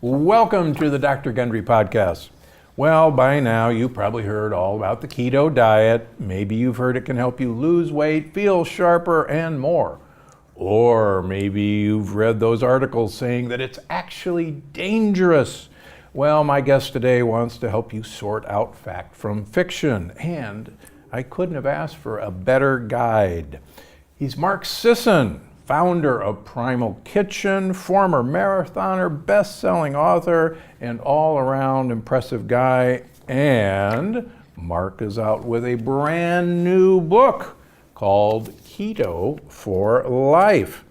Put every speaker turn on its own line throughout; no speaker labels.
Welcome to the Dr. Gundry Podcast. Well, by now you've probably heard all about the keto diet. Maybe you've heard it can help you lose weight, feel sharper, and more. Or maybe you've read those articles saying that it's actually dangerous. Well, my guest today wants to help you sort out fact from fiction, and I couldn't have asked for a better guide. He's Mark Sisson, founder of Primal Kitchen, former marathoner, best-selling author, and all-around impressive guy. And Mark is out with a brand new book called Keto for Life.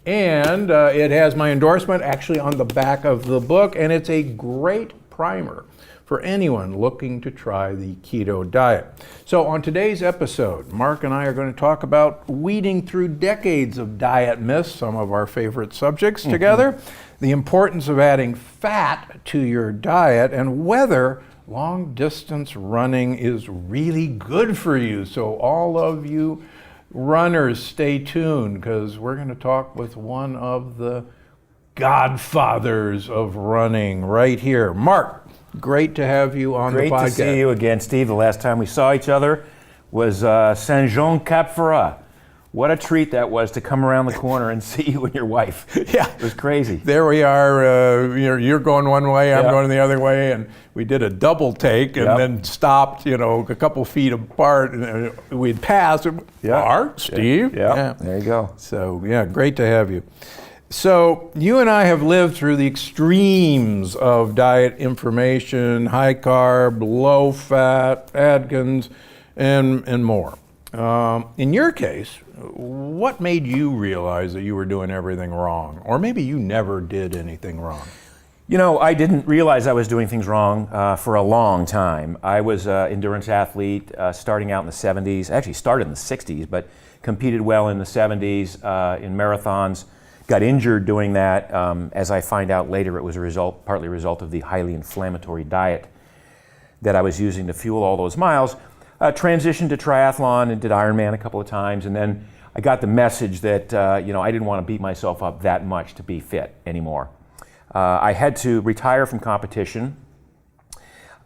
And it has my endorsement actually on the back of the book, and it's a great primer for anyone looking to try the keto diet. So on today's episode, Mark and I are going to talk about weeding through decades of diet myths, some of our favorite subjects together, the importance of adding fat to your diet, and whether long distance running is really good for you. So all of you runners, stay tuned, because we're going to talk with one of the godfathers of running right here. Mark, great to have you on the podcast.
Great to see you again, Steve. The last time we saw each other was Saint-Jean-Cap-Ferrat. What a treat that was to come around the corner and see you and your wife.
Yeah.
It was crazy.
There we are. You're going one way, I'm going the other way, and we did a double take and then stopped, a couple feet apart, and we'd passed. Mark, Steve.
Yeah. There you go.
So, great to have you. So you and I have lived through the extremes of diet information, high carb, low fat, Atkins, and more. In your case, what made you realize that you were doing everything wrong? Or maybe you never did anything wrong.
I didn't realize I was doing things wrong for a long time. I was an endurance athlete starting out in the 70s, actually started in the 60s, but competed well in the 70s in marathons. Got injured doing that. As I find out later, it was partly a result of the highly inflammatory diet that I was using to fuel all those miles. Transitioned to triathlon and did Ironman a couple of times, and then I got the message that I didn't want to beat myself up that much to be fit anymore. I had to retire from competition.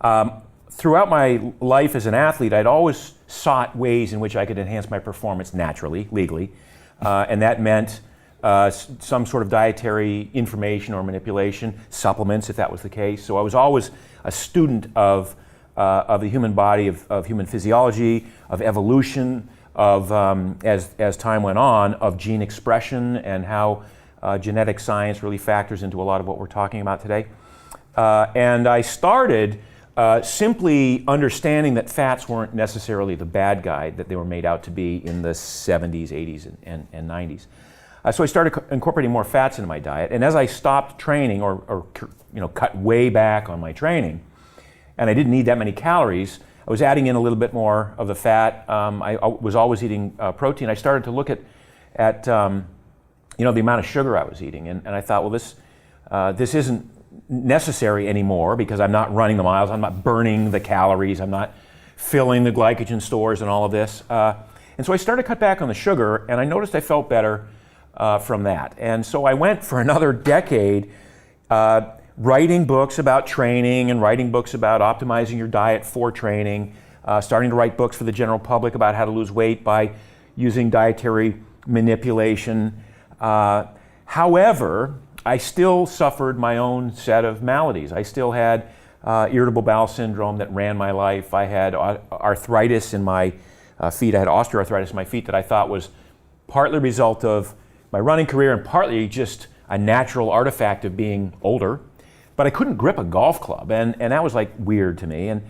Throughout my life as an athlete, I'd always sought ways in which I could enhance my performance naturally, legally, and that meant some sort of dietary information or manipulation, supplements if that was the case. So I was always a student of the human body, of human physiology, of evolution, of as time went on, of gene expression and how genetic science really factors into a lot of what we're talking about today. And I started simply understanding that fats weren't necessarily the bad guy that they were made out to be in the 70s, 80s, and 90s. So I started incorporating more fats into my diet, and as I stopped training or cut way back on my training, and I didn't need that many calories, I was adding in a little bit more of the fat. I was always eating protein. I started to look at the amount of sugar I was eating, and I thought, well, this isn't necessary anymore because I'm not running the miles, I'm not burning the calories, I'm not filling the glycogen stores and all of this. And so I started to cut back on the sugar, and I noticed I felt better from that. And so I went for another decade writing books about training and writing books about optimizing your diet for training, starting to write books for the general public about how to lose weight by using dietary manipulation. However, I still suffered my own set of maladies. I still had irritable bowel syndrome that ran my life. I had arthritis in my feet. I had osteoarthritis in my feet that I thought was partly a result of my running career and partly just a natural artifact of being older. But I couldn't grip a golf club, and that was like weird to me. And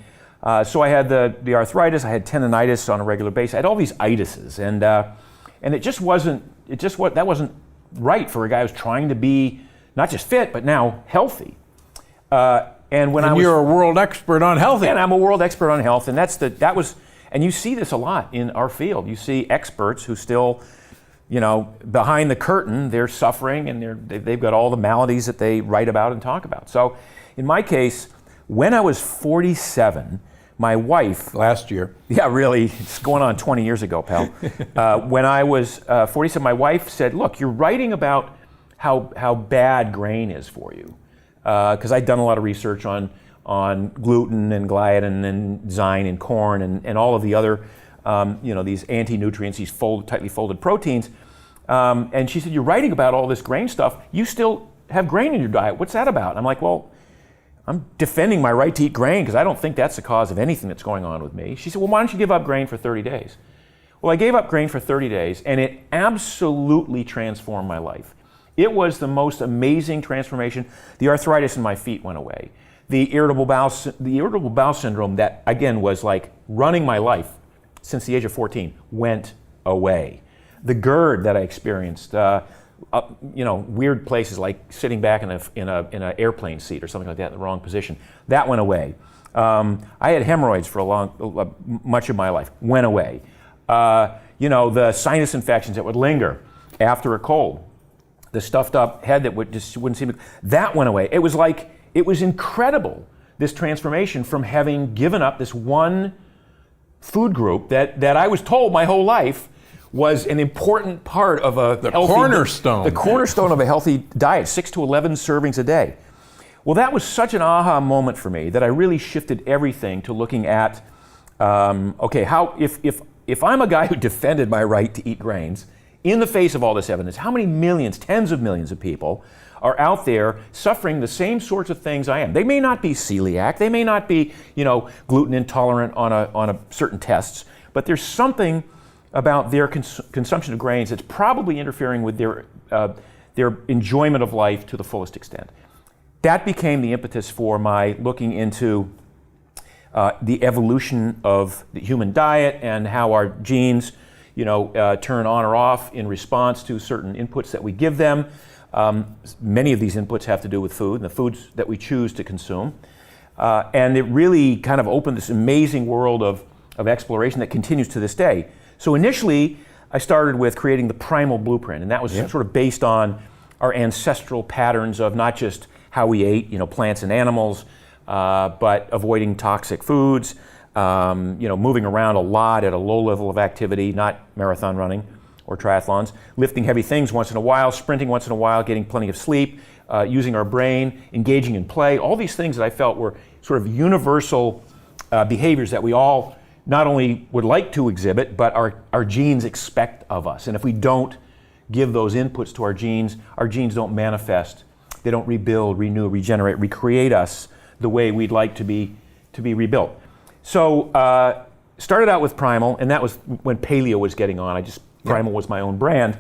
so I had the arthritis, I had tendonitis on a regular basis. I had all these itises, and that wasn't right for a guy who's trying to be not just fit, but now healthy. And
you're a world expert on health.
And I'm a world expert on health, and and you see this a lot in our field. You see experts who still, behind the curtain, they're suffering and they've got all the maladies that they write about and talk about. So in my case, when I was 47, my wife...
Last year.
Yeah, really. It's going on 20 years ago, pal. When I was 47, my wife said, look, you're writing about how bad grain is for you. because I'd done a lot of research on gluten and gliadin and zyme in corn and all of the other, these anti-nutrients, these tightly folded proteins. And she said, "You're writing about all this grain stuff. You still have grain in your diet. What's that about?" I'm like, "Well, I'm defending my right to eat grain because I don't think that's the cause of anything that's going on with me." She said, "Well, why don't you give up grain for 30 days? Well, I gave up grain for 30 days, and it absolutely transformed my life. It was the most amazing transformation. The arthritis in my feet went away. The irritable bowel syndrome that, again, was like running my life since the age of 14 went away. The GERD that I experienced, weird places like sitting back in an airplane seat or something like that in the wrong position, that went away. I had hemorrhoids for much of my life, went away. The sinus infections that would linger after a cold, the stuffed up head that wouldn't seem to, that went away. It was incredible, this transformation from having given up this one food group that I was told my whole life was an important part of a
cornerstone.
The cornerstone of a healthy diet, 6 to 11 servings a day. Well, that was such an aha moment for me that I really shifted everything to looking at, if I'm a guy who defended my right to eat grains, in the face of all this evidence, how many millions, tens of millions of people are out there suffering the same sorts of things I am? They may not be celiac, they may not be, gluten intolerant on a certain tests, but there's something about their consumption of grains that's probably interfering with their enjoyment of life to the fullest extent. That became the impetus for my looking into the evolution of the human diet and how our genes, turn on or off in response to certain inputs that we give them. Many of these inputs have to do with food and the foods that we choose to consume. And it really kind of opened this amazing world of exploration that continues to this day. So initially, I started with creating the Primal Blueprint, and that was sort of based on our ancestral patterns of not just how we ate, plants and animals, but avoiding toxic foods, moving around a lot at a low level of activity, not marathon running or triathlons, lifting heavy things once in a while, sprinting once in a while, getting plenty of sleep, using our brain, engaging in play, all these things that I felt were sort of universal behaviors that we all not only would like to exhibit, but our genes expect of us. And if we don't give those inputs to our genes don't manifest, they don't rebuild, renew, regenerate, recreate us the way we'd like to be rebuilt. So started out with Primal, and that was when paleo was getting on. Primal was my own brand.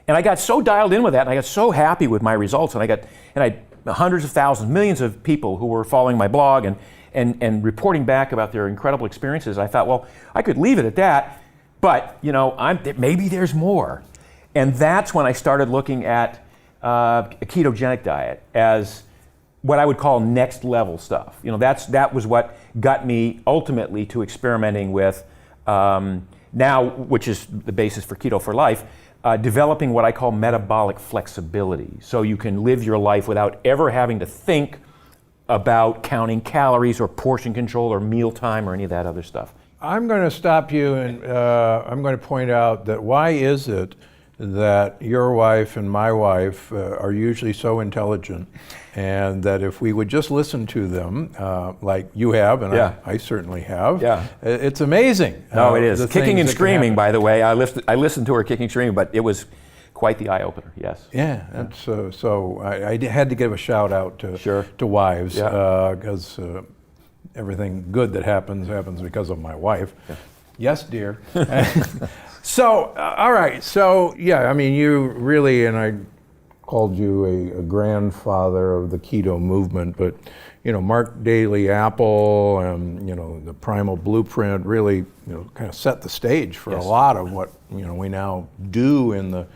And I got so dialed in with that, and I got so happy with my results, and I had hundreds of thousands, millions of people who were following my blog and reporting back about their incredible experiences. I thought, well, I could leave it at that, but maybe there's more. And that's when I started looking at a ketogenic diet as what I would call next level stuff. That was what got me ultimately to experimenting with now, which is the basis for Keto for Life, developing what I call metabolic flexibility. So you can live your life without ever having to think about counting calories or portion control or mealtime or any of that other stuff.
I'm going to stop you and I'm going to point out that why is it that your wife and my wife are usually so intelligent, and that if we would just listen to them, like you have, and I certainly have, it's amazing.
No, it is. Kicking and screaming, by the way. I listened to her kicking and screaming, but it was quite the eye-opener, yes.
Yeah, that's, so I had to give a shout out to wives, because everything good that happens because of my wife. Yeah. Yes, dear. So, all right, so you really, and I called you a grandfather of the keto movement, but Mark Daly Apple and the Primal Blueprint really kind of set the stage for a lot of what we now do in the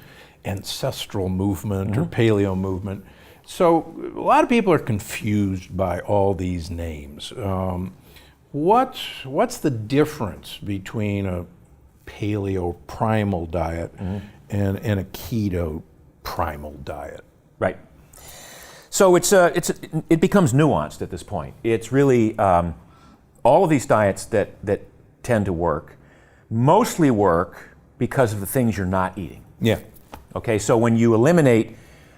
ancestral movement or paleo movement. So a lot of people are confused by all these names. What's the difference between a paleo primal diet and a keto primal diet?
Right. So it becomes nuanced at this point. It's really all of these diets that tend to work mostly work because of the things you're not eating.
Yeah.
Okay, so when you eliminate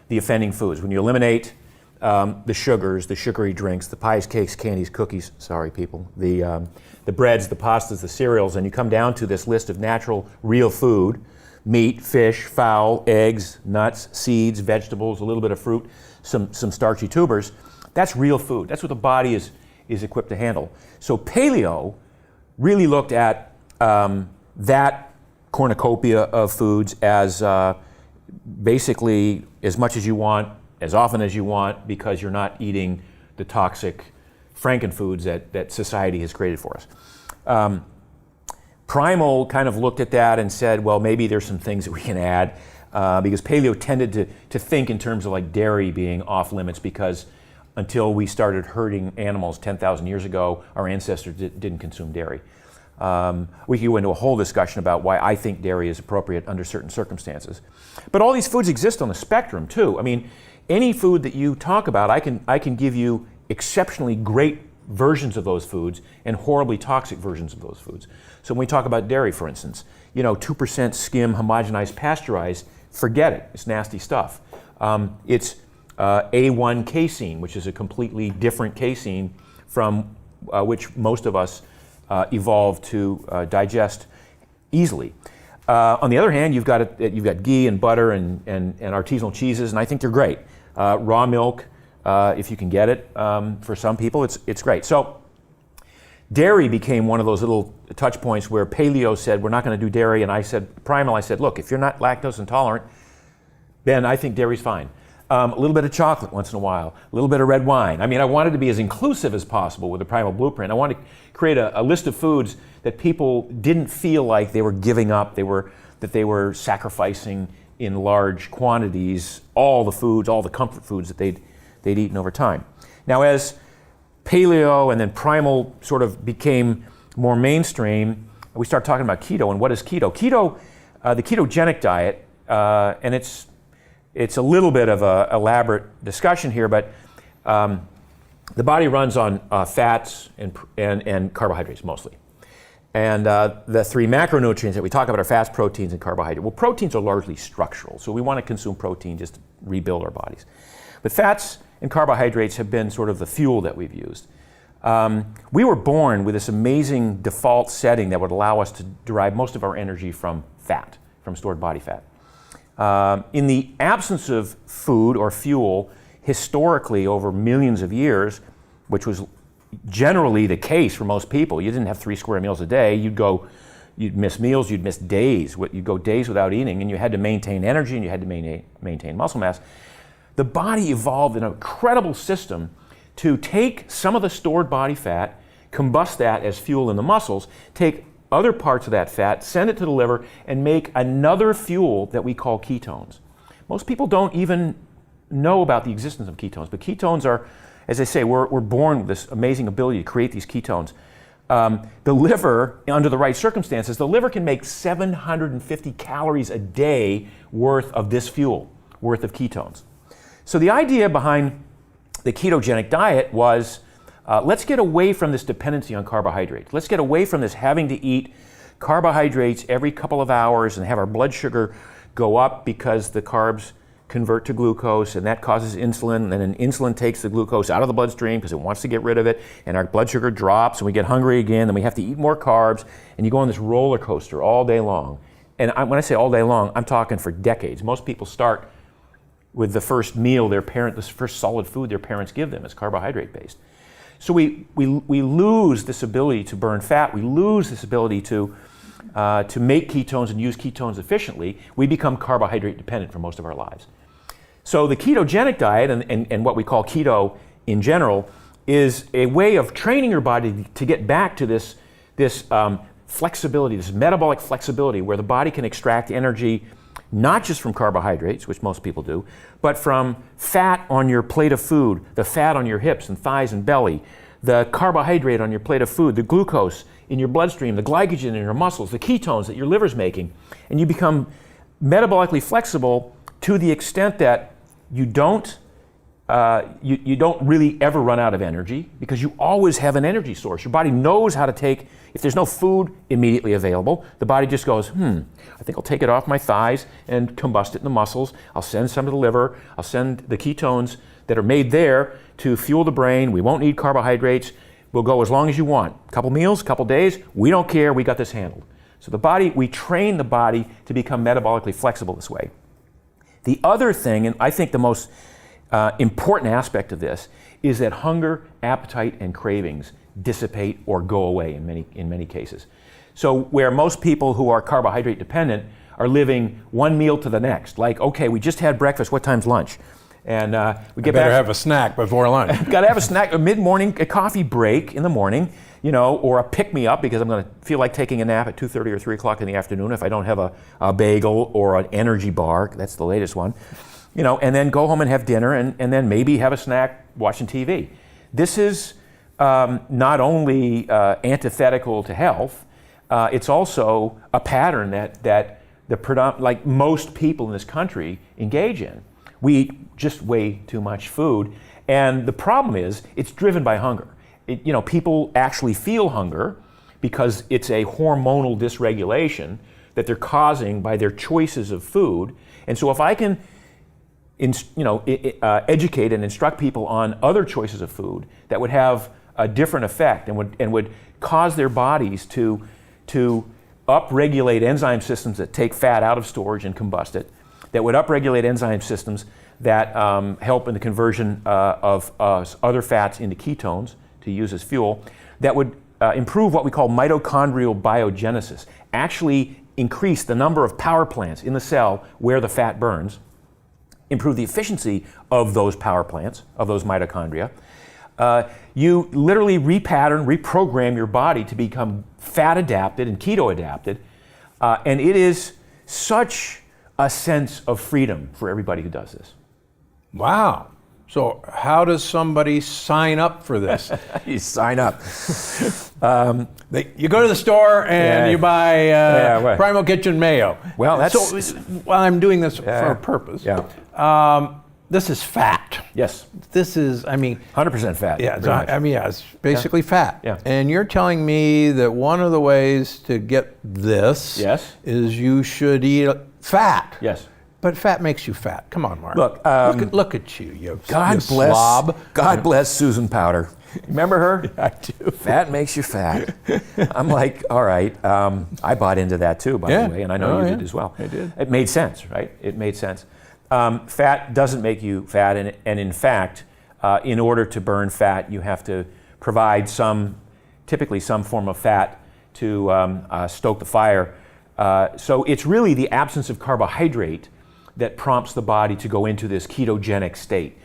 the offending foods, when you eliminate the sugars, the sugary drinks, the pies, cakes, candies, cookies, sorry people, the breads, the pastas, the cereals, and you come down to this list of natural, real food, meat, fish, fowl, eggs, nuts, seeds, vegetables, a little bit of fruit, some starchy tubers. That's real food. That's what the body is equipped to handle. So paleo really looked at that cornucopia of foods as basically as much as you want, as often as you want, because you're not eating the toxic frankenfoods that society has created for us. Primal kind of looked at that and said, well, maybe there's some things that we can add, because paleo tended to think in terms of like dairy being off limits, because until we started herding animals 10,000 years ago, our ancestors didn't consume dairy. We could go into a whole discussion about why I think dairy is appropriate under certain circumstances. But all these foods exist on the spectrum too. I mean, any food that you talk about, I can give you exceptionally great versions of those foods and horribly toxic versions of those foods. So when we talk about dairy, for instance, 2% skim, homogenized, pasteurized, forget it. It's nasty stuff. It's A1 casein, which is a completely different casein from which most of us evolved to digest easily. On the other hand, you've got ghee and butter and artisanal cheeses, and I think they're great. Raw milk, if you can get it, for some people, it's great. So dairy became one of those little touch points where paleo said, we're not going to do dairy, and I said, primal, I said, look, if you're not lactose intolerant, then I think dairy's fine. A little bit of chocolate once in a while, a little bit of red wine. I mean, I wanted to be as inclusive as possible with the Primal Blueprint. I wanted to create a list of foods that people didn't feel like they were giving up, that they were sacrificing in large quantities, all the foods, all the comfort foods that they'd eaten over time. Now, as paleo and then primal sort of became more mainstream, we start talking about keto. And what is keto? Keto, the ketogenic diet, and it's a little bit of an elaborate discussion here, but the body runs on fats and carbohydrates mostly. And the three macronutrients that we talk about are fats, proteins, and carbohydrates. Well, proteins are largely structural, so we want to consume protein just to rebuild our bodies. But fats and carbohydrates have been sort of the fuel that we've used. We were born with this amazing default setting that would allow us to derive most of our energy from fat, from stored body fat. In the absence of food or fuel, historically over millions of years, which was generally the case for most people, you didn't have 3 square meals a day. You'd miss meals, you'd miss days. You'd go days without eating, and you had to maintain energy and you had to maintain muscle mass. The body evolved an incredible system to take some of the stored body fat, combust that as fuel in the muscles, take other parts of that fat, send it to the liver, and make another fuel that we call ketones. Most people don't even know about the existence of ketones, but ketones are, as I say, we're born with this amazing ability to create these ketones. The liver, under the right circumstances, the liver can make 750 calories a day worth of this fuel, worth of ketones. So the idea behind the ketogenic diet was, let's get away from this dependency on carbohydrates. Let's get away from this having to eat carbohydrates every couple of hours and have our blood sugar go up because the carbs convert to glucose, and that causes insulin, and then insulin takes the glucose out of the bloodstream because it wants to get rid of it, and our blood sugar drops, and we get hungry again, and we have to eat more carbs, and you go on this roller coaster all day long. And when I say all day long, I'm talking for decades. Most people start with the first meal the first solid food their parents give them is carbohydrate-based. So we lose this ability to burn fat. We lose this ability to make ketones and use ketones efficiently. We become carbohydrate dependent for most of our lives. So the ketogenic diet and what we call keto in general is a way of training your body to get back to this flexibility, this metabolic flexibility where the body can extract energy not just from carbohydrates, which most people do, but from fat on your plate of food, the fat on your hips and thighs and belly, the carbohydrate on your plate of food, the glucose in your bloodstream, the glycogen in your muscles, the ketones that your liver's making. And you become metabolically flexible to the extent that you don't you don't really ever run out of energy because you always have an energy source. Your body knows how to take, if there's no food immediately available, the body just goes, I think I'll take it off my thighs and combust it in the muscles. I'll send some to the liver. I'll send the ketones that are made there to fuel the brain. We won't need carbohydrates. We'll go as long as you want. A couple meals, a couple days, we don't care, we got this handled. So the body, we train the body to become metabolically flexible this way. The other thing, and I think the most important aspect of this, is that hunger, appetite, and cravings dissipate or go away in many cases. So where most people who are carbohydrate dependent are living one meal to the next, like, okay, we just had breakfast, what time's lunch? And we get
Better
back.
have a snack before lunch.
Got to have a snack, a mid-morning, a coffee break in the morning, or a pick-me-up because I'm going to feel like taking a nap at 2:30 or 3 o'clock in the afternoon if I don't have a bagel or an energy bar. That's the latest one. And then go home and have dinner and then maybe have a snack watching TV. This is not only antithetical to health, it's also a pattern that like most people in this country engage in. We eat just way too much food, and the problem is it's driven by hunger. People actually feel hunger because it's a hormonal dysregulation that they're causing by their choices of food. And so if I can educate and instruct people on other choices of food that would have a different effect and would cause their bodies to upregulate enzyme systems that take fat out of storage and combust it, that would upregulate enzyme systems that help in the conversion of other fats into ketones to use as fuel, that would improve what we call mitochondrial biogenesis, actually increase the number of power plants in the cell where the fat burns, improve the efficiency of those power plants, of those mitochondria. You literally reprogram your body to become fat adapted and keto adapted, and it is such a sense of freedom for everybody who does this.
Wow. So how does somebody sign up for this?
You sign up.
You go to the store and you buy Primal Kitchen mayo.
Well, that's...
So, I'm doing this for a purpose.
Yeah.
This is fat.
Yes.
This is,
100% fat.
Yeah, it's basically fat.
Yeah.
And you're telling me that one of the ways to get this is you should eat fat.
Yes.
But fat makes you fat. Come on, Mark.
Look
at you, you
slob. God bless Susan Powter. Remember her?
I do.
Fat makes you fat. I'm like, all right. I bought into that too, by the way, and I know you did as well.
I did.
It made sense, right? It made sense. Fat doesn't make you fat, and in fact, in order to burn fat, you have to provide typically some form of fat to stoke the fire. So it's really the absence of carbohydrate that prompts the body to go into this ketogenic state.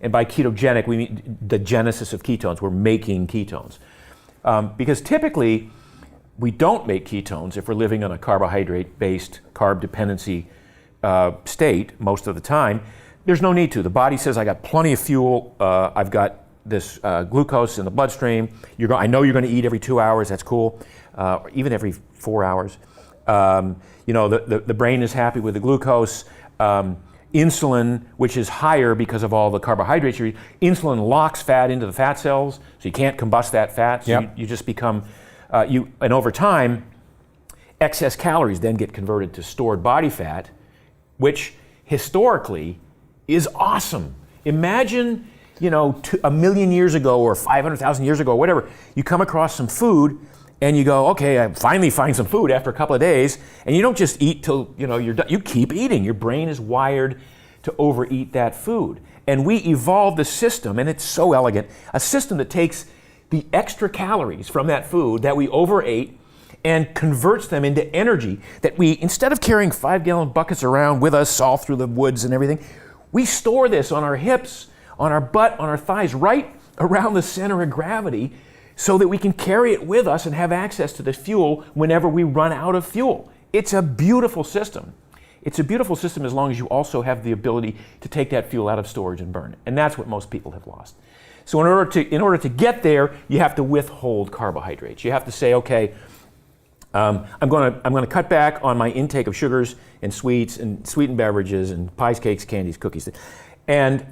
And by ketogenic, we mean the genesis of ketones. We're making ketones. Because typically, we don't make ketones if we're living on a carbohydrate-based, carb dependency state most of the time. There's no need to. The body says, I got plenty of fuel. I've got this glucose in the bloodstream. I know you're going to eat every 2 hours. That's cool. Even every 4 hours. The brain is happy with the glucose. Insulin, which is higher because of all the carbohydrates you eat, insulin locks fat into the fat cells, so you can't combust that fat. So you just become, and over time, excess calories then get converted to stored body fat, which historically is awesome. Imagine, a million years ago or 500,000 years ago, or whatever, you come across some food and you go, okay, I finally find some food after a couple of days, and you don't just eat till you're done. You keep eating. Your brain is wired to overeat that food. And we evolved a system, and it's so elegant, a system that takes the extra calories from that food that we overate and converts them into energy that we, instead of carrying 5-gallon buckets around with us all through the woods and everything, we store this on our hips, on our butt, on our thighs, right around the center of gravity, so that we can carry it with us and have access to the fuel whenever we run out of fuel. It's a beautiful system. It's a beautiful system as long as you also have the ability to take that fuel out of storage and burn it. And that's what most people have lost. So in order to get there, you have to withhold carbohydrates. You have to say, okay, I'm going to cut back on my intake of sugars and sweets and sweetened beverages and pies, cakes, candies, cookies. And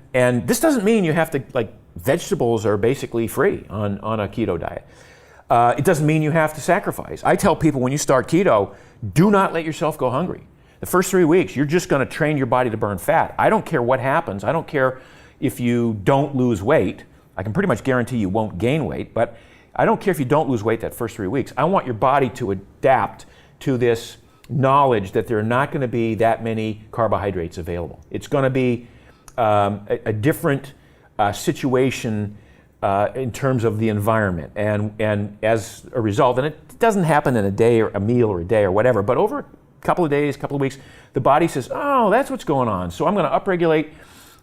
this doesn't mean you have to, like, vegetables are basically free on a keto diet. It doesn't mean you have to sacrifice. I tell people when you start keto, do not let yourself go hungry. The first 3 weeks, you're just going to train your body to burn fat. I don't care what happens. I don't care if you don't lose weight. I can pretty much guarantee you won't gain weight, but I don't care if you don't lose weight that first 3 weeks. I want your body to adapt to this knowledge that there are not going to be that many carbohydrates available. It's going to be a different situation in terms of the environment. And as a result, and it doesn't happen in a day or a meal or a day or whatever, but over a couple of days, couple of weeks, the body says, oh, that's what's going on. So I'm going to upregulate.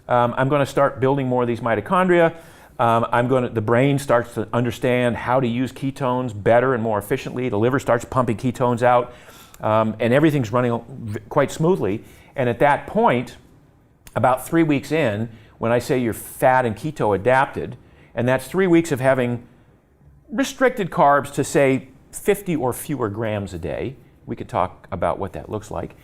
I'm going to start building more of these mitochondria. The brain starts to understand how to use ketones better and more efficiently. The liver starts pumping ketones out, and everything's running quite smoothly. And at that point, about 3 weeks in, when I say you're fat and keto adapted, and that's 3 weeks of having restricted carbs to, say, 50 or fewer grams a day. We could talk about what that looks like.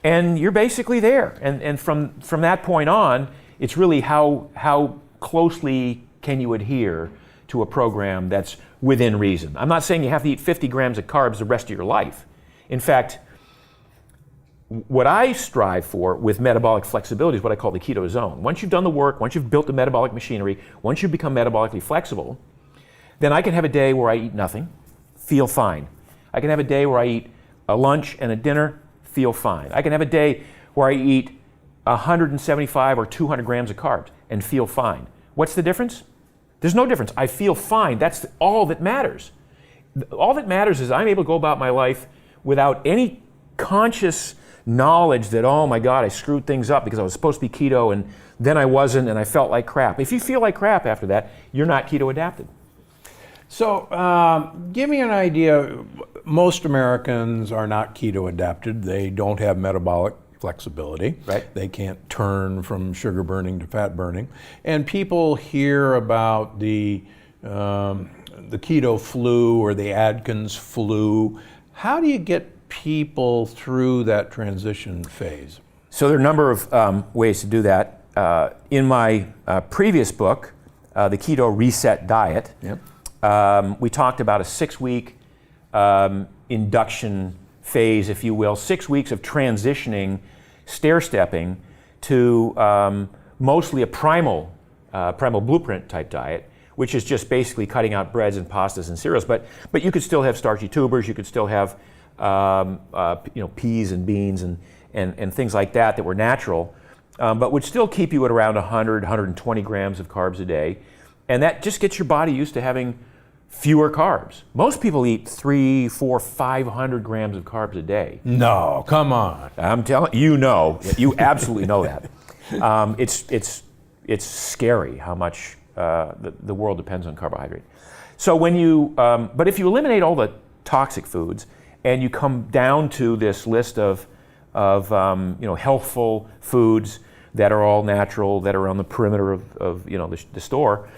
And you're basically there. And from that point on, it's really how closely can you adhere to a program that's within reason. I'm not saying you have to eat 50 grams of carbs the rest of your life. In fact, what I strive for with metabolic flexibility is what I call the keto zone. Once you've done the work, once you've built the metabolic machinery, once you've become metabolically flexible, then I can have a day where I eat nothing, feel fine. I can have a day where I eat a lunch and a dinner, feel fine. I can have a day where I eat 175 or 200 grams of carbs and feel fine. What's the difference? There's no difference. I feel fine. That's all that matters. All that matters is I'm able to go about my life without any conscious knowledge that, oh my God, I screwed things up because I was supposed to be keto and then I wasn't and I felt like crap. If you feel like crap after that, you're not keto adapted.
So give me an idea. Most Americans are not keto adapted. They don't have metabolic flexibility.
Right.
They can't turn from sugar burning to fat burning. And people hear about the keto flu or the Atkins flu. How do you get people through that transition phase?
So there are a number of ways to do that. In my previous book, The Keto Reset Diet,
Yep.
We talked about a 6-week induction phase, if you will, 6 weeks of transitioning, stair-stepping to mostly a primal blueprint type diet, which is just basically cutting out breads and pastas and cereals. But you could still have starchy tubers, you could still have peas and beans and things like that were natural, but would still keep you at around 100, 120 grams of carbs a day. And that just gets your body used to having fewer carbs. Most people eat 300, 400, 500 grams of carbs a day.
No, come on.
I'm telling you, you absolutely know that. It's scary how much the world depends on carbohydrate. So but if you eliminate all the toxic foods and you come down to this list of healthful foods that are all natural, that are on the perimeter of the store,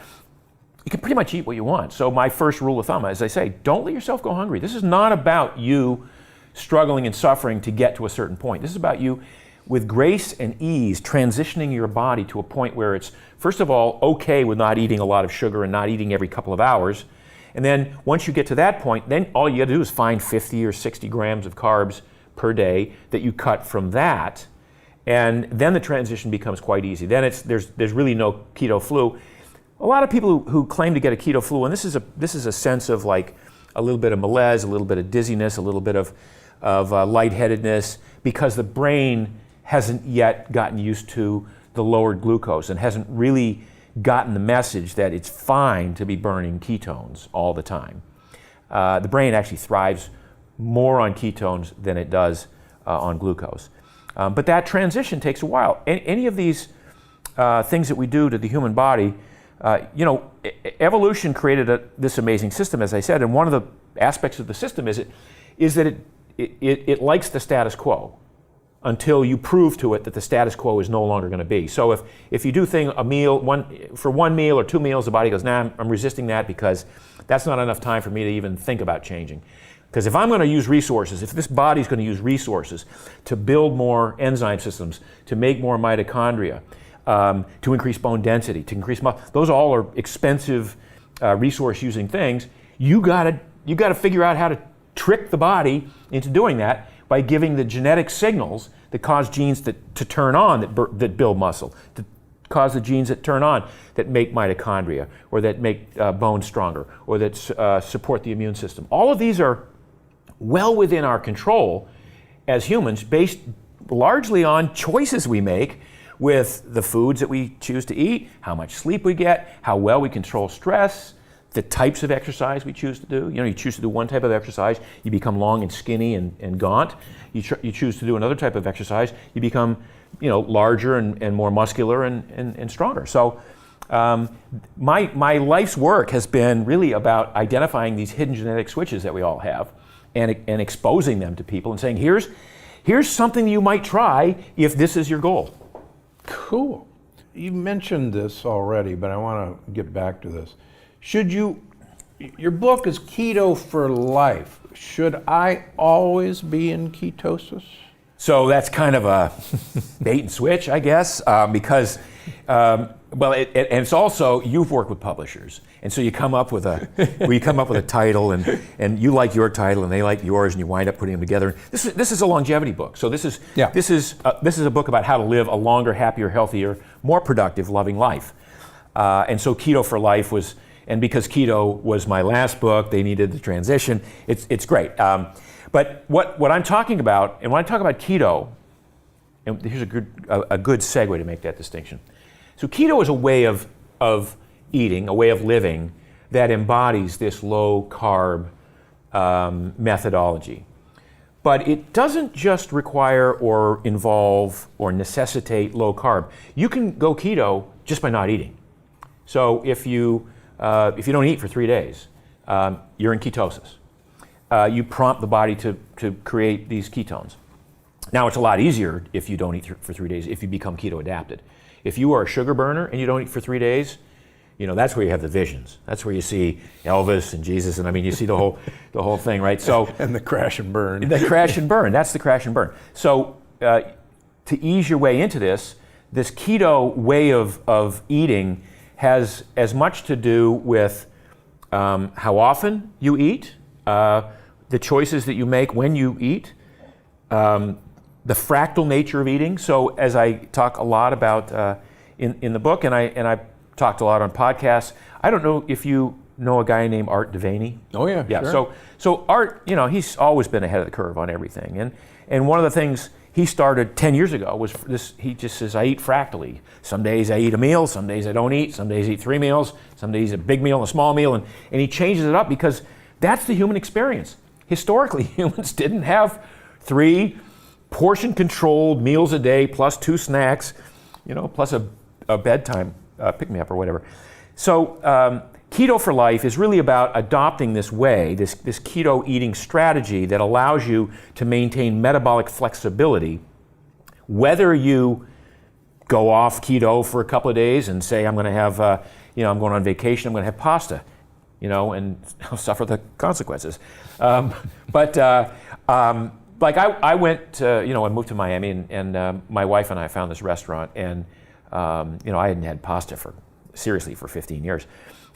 you can pretty much eat what you want. So my first rule of thumb, as I say, don't let yourself go hungry. This is not about you struggling and suffering to get to a certain point. This is about you, with grace and ease, transitioning your body to a point where it's, first of all, okay with not eating a lot of sugar and not eating every couple of hours. And then once you get to that point, then all you got to do is find 50 or 60 grams of carbs per day that you cut from that. And then the transition becomes quite easy. Then there's really no keto flu. A lot of people who claim to get a keto flu, and this is a sense of like a little bit of malaise, a little bit of dizziness, a little bit of lightheadedness, because the brain hasn't yet gotten used to the lowered glucose and hasn't really gotten the message that it's fine to be burning ketones all the time. The brain actually thrives more on ketones than it does on glucose. But that transition takes a while. Any of these things that we do to the human body, evolution created this amazing system, as I said, and one of the aspects of the system is that it likes the status quo until you prove to it that the status quo is no longer going to be. So if you do for one meal or 2 meals, the body goes, nah, I'm resisting that because that's not enough time for me to even think about changing. Because if I'm going to use resources, if this body's going to use resources to build more enzyme systems, to make more mitochondria, to increase bone density, to increase muscle. Those all are expensive resource-using things. You gotta figure out how to trick the body into doing that by giving the genetic signals that cause genes to turn on that build muscle, to cause the genes that turn on that make mitochondria, or that make bones stronger, or that support the immune system. All of these are well within our control as humans, based largely on choices we make with the foods that we choose to eat, how much sleep we get, how well we control stress, the types of exercise we choose to do. You choose to do one type of exercise, you become long and skinny and gaunt. You choose to do another type of exercise, you become larger and more muscular and stronger. So my life's work has been really about identifying these hidden genetic switches that we all have and exposing them to people and saying, here's something you might try if this is your goal.
Cool. You mentioned this already, but I want to get back to this. Your book is Keto for Life. Should I always be in ketosis?
So that's kind of a bait and switch, I guess, because, and it's also, you've worked with publishers, and so you come up with a title, and you like your title, and they like yours, and you wind up putting them together. This is a longevity book. So this is a book about how to live a longer, happier, healthier, more productive, loving life. And so Keto for Life was, and because keto was my last book, they needed the transition. It's great. But what I'm talking about, and when I talk about keto, and here's a good segue to make that distinction. So keto is a way of eating, a way of living that embodies this low carb methodology. But it doesn't just require or involve or necessitate low carb. You can go keto just by not eating. So if you don't eat for 3 days, you're in ketosis. You prompt the body to create these ketones. Now, it's a lot easier if you don't eat for 3 days, if you become keto adapted. If you are a sugar burner and you don't eat for 3 days, that's where you have the visions. That's where you see Elvis and Jesus, and you see the whole thing, right? So
and the crash and burn.
The crash and burn. That's the crash and burn. So to ease your way into this keto way of eating has as much to do with how often you eat, the choices that you make when you eat, the fractal nature of eating. So as I talk a lot about in the book, and I've talked a lot on podcasts, I don't know if you know a guy named Art DeVaney.
Oh yeah,
Sure. So Art, he's always been ahead of the curve on everything. And one of the things he started 10 years ago was this. He just says, I eat fractally. Some days I eat a meal, some days I don't eat, some days I eat 3 meals, some days a big meal and a small meal, and he changes it up because that's the human experience. Historically, humans didn't have 3 portion-controlled meals a day plus 2 snacks, plus a bedtime pick-me-up or whatever. So Keto for Life is really about adopting this way, this keto eating strategy that allows you to maintain metabolic flexibility, whether you go off keto for a couple of days and say, I'm going to have, I'm going on vacation, I'm going to have pasta, and I'll suffer the consequences. I went to, I moved to Miami, and my wife and I found this restaurant, and I hadn't had pasta for 15 years.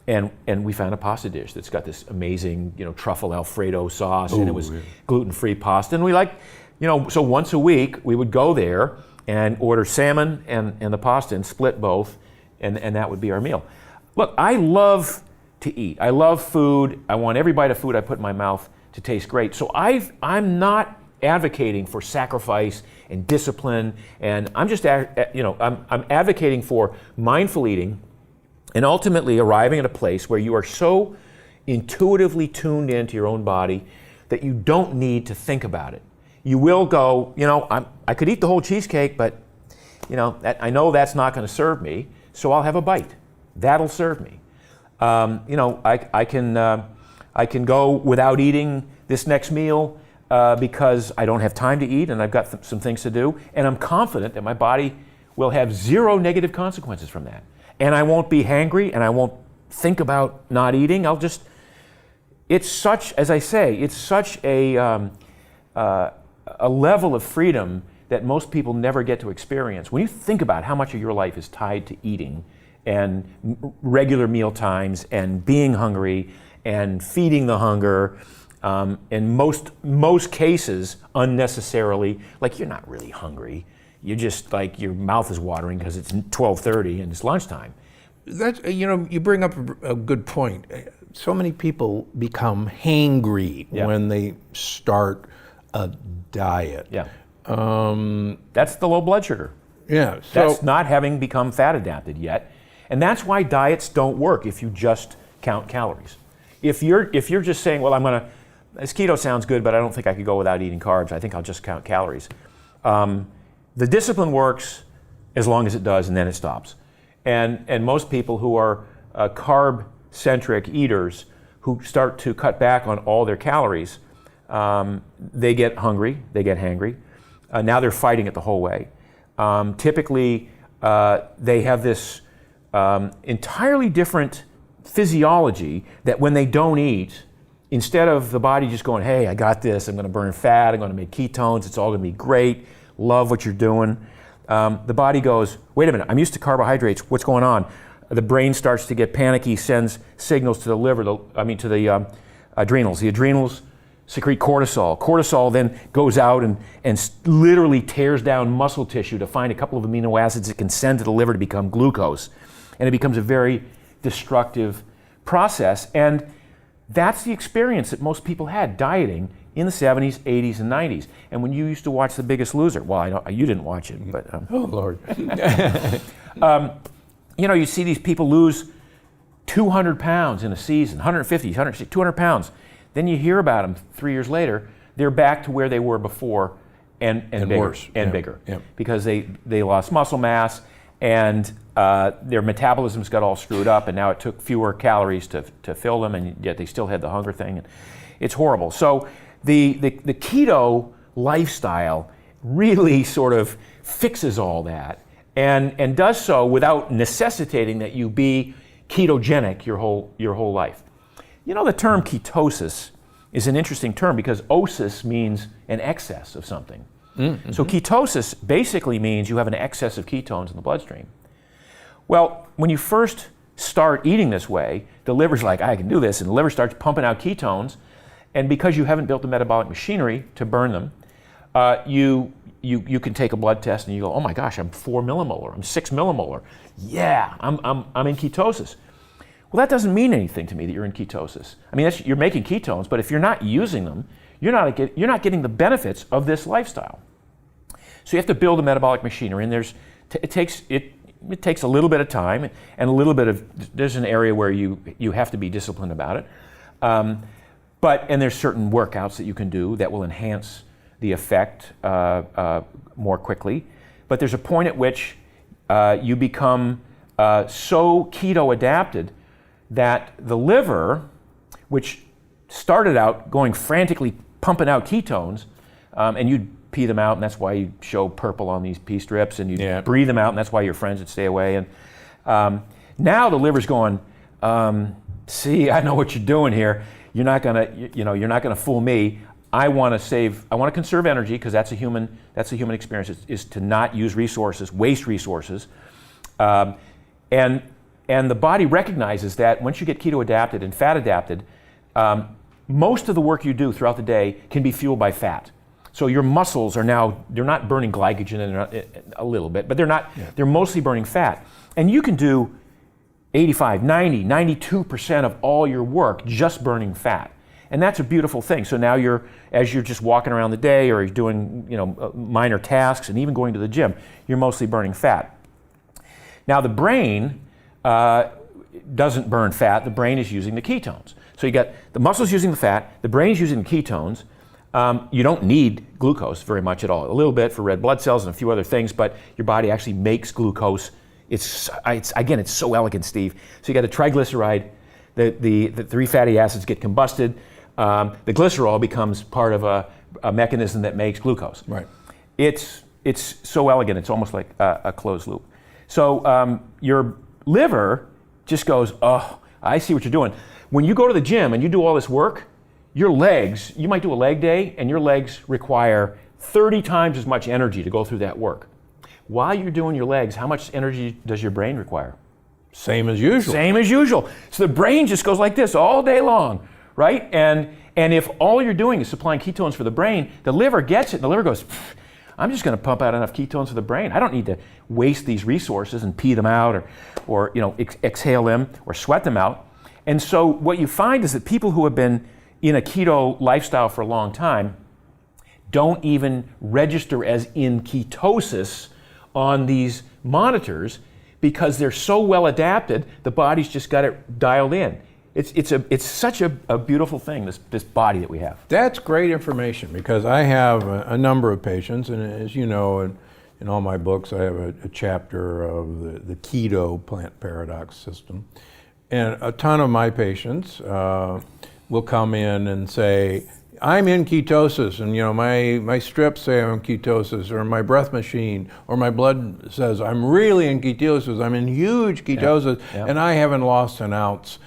And we found a pasta dish that's got this amazing, truffle Alfredo sauce, and it was gluten-free pasta. And we so once a week we would go there and order salmon and the pasta and split both, and that would be our meal. Look, I love to eat. I love food. I want every bite of food I put in my mouth to taste great. So I'm not advocating for sacrifice and discipline, and I'm just, I'm advocating for mindful eating, and ultimately arriving at a place where you are so intuitively tuned into your own body that you don't need to think about it. You will go, I could eat the whole cheesecake, but I know that's not going to serve me, so I'll have a bite. That'll serve me. I can go without eating this next meal because I don't have time to eat and I've got some things to do, and I'm confident that my body will have 0 negative consequences from that. And I won't be hangry, and I won't think about not eating. It's such, as I say, it's such a level of freedom that most people never get to experience. When you think about how much of your life is tied to eating and regular meal times and being hungry and feeding the hunger, in most cases unnecessarily, like you're not really hungry. You're just like your mouth is watering because it's 12:30 and it's lunchtime.
That's, you bring up a good point. So many people become hangry when they start a diet.
Yeah. That's the low blood sugar.
Yeah.
That's not having become fat adapted yet. And that's why diets don't work if you just count calories. If you're just saying, well, this keto sounds good, but I don't think I could go without eating carbs. I think I'll just count calories. The discipline works as long as it does, and then it stops. And most people who are carb-centric eaters who start to cut back on all their calories, they get hungry, they get hangry. Now they're fighting it the whole way. Typically, they have this entirely different physiology that when they don't eat, instead of the body just going, hey, I got this, I'm going to burn fat, I'm going to make ketones, it's all going to be great, love what you're doing. The body goes, wait a minute, I'm used to carbohydrates, what's going on? The brain starts to get panicky, sends signals to the liver, to the adrenals. The adrenals secrete cortisol. Cortisol then goes out and literally tears down muscle tissue to find a couple of amino acids it can send to the liver to become glucose. And it becomes a very destructive process. And that's the experience that most people had dieting in the 70s, 80s, and 90s. And when you used to watch The Biggest Loser, well, I know you didn't watch it, but...
oh, Lord.
You see these people lose 200 pounds in a season, 150, 160, 200 pounds. Then you hear about them 3 years later, they're back to where they were before and bigger,
worse.
And bigger. Yeah. Because they lost muscle mass and their metabolisms got all screwed up, and now it took fewer calories to fill them, and yet they still had the hunger thing. And it's horrible. So the keto lifestyle really sort of fixes all that and does so without necessitating that you be ketogenic your whole life. The term ketosis is an interesting term because osis means an excess of something. Mm-hmm. So ketosis basically means you have an excess of ketones in the bloodstream. Well, when you first start eating this way, the liver's like, I can do this, and the liver starts pumping out ketones, and because you haven't built the metabolic machinery to burn them, you can take a blood test and you go, oh my gosh, I'm 4 millimolar, I'm 6 millimolar. Yeah, I'm in ketosis. Well, that doesn't mean anything to me that you're in ketosis. I mean, you're making ketones, but if you're not using them, you're not getting the benefits of this lifestyle. So you have to build a metabolic machinery, and it takes a little bit of time and a little bit of, there's an area where you have to be disciplined about it. And there's certain workouts that you can do that will enhance the effect more quickly. But there's a point at which you become so keto adapted that the liver, which started out going frantically pumping out ketones, and you'd pee them out, and that's why you show purple on these pee strips, and you breathe them out, and that's why your friends would stay away. And now the liver's going, see, I know what you're doing here. You're not gonna fool me. I want to conserve energy because that's a human experience. Is to not use resources, waste resources, and the body recognizes that once you get keto adapted and fat adapted, most of the work you do throughout the day can be fueled by fat. So your muscles they're not burning glycogen a little bit, but they're mostly burning fat. And you can do 85, 90, 92% of all your work just burning fat. And that's a beautiful thing. So now as you're just walking around the day or you're doing minor tasks and even going to the gym, you're mostly burning fat. Now the brain doesn't burn fat. The brain is using the ketones. So you got the muscles using the fat, the brain's using the ketones. You don't need glucose very much at all. A little bit for red blood cells and a few other things, but your body actually makes glucose. It's so elegant, Steve. So you got a triglyceride, the three fatty acids get combusted. The glycerol becomes part of a mechanism that makes glucose.
Right.
It's so elegant. It's almost like a closed loop. So your liver just goes, oh, I see what you're doing. When you go to the gym and you do all this work, your legs, you might do a leg day, and your legs require 30 times as much energy to go through that work. While you're doing your legs, how much energy does your brain require?
Same as usual.
Same as usual. So the brain just goes like this all day long, right? And if all you're doing is supplying ketones for the brain, the liver gets it, and the liver goes, I'm just going to pump out enough ketones for the brain. I don't need to waste these resources and pee them out or exhale them or sweat them out. And so what you find is that people who have been in a keto lifestyle for a long time don't even register as in ketosis on these monitors because they're so well adapted, the body's just got it dialed in. It's such a beautiful thing, this body that we have.
That's great information because I have a number of patients, and as you know, in all my books, I have a chapter of the keto plant paradox system. And a ton of my patients will come in and say, I'm in ketosis, and my strips say I'm in ketosis, or my breath machine, or my blood says I'm really in ketosis, I'm in huge ketosis, and I haven't lost an ounce.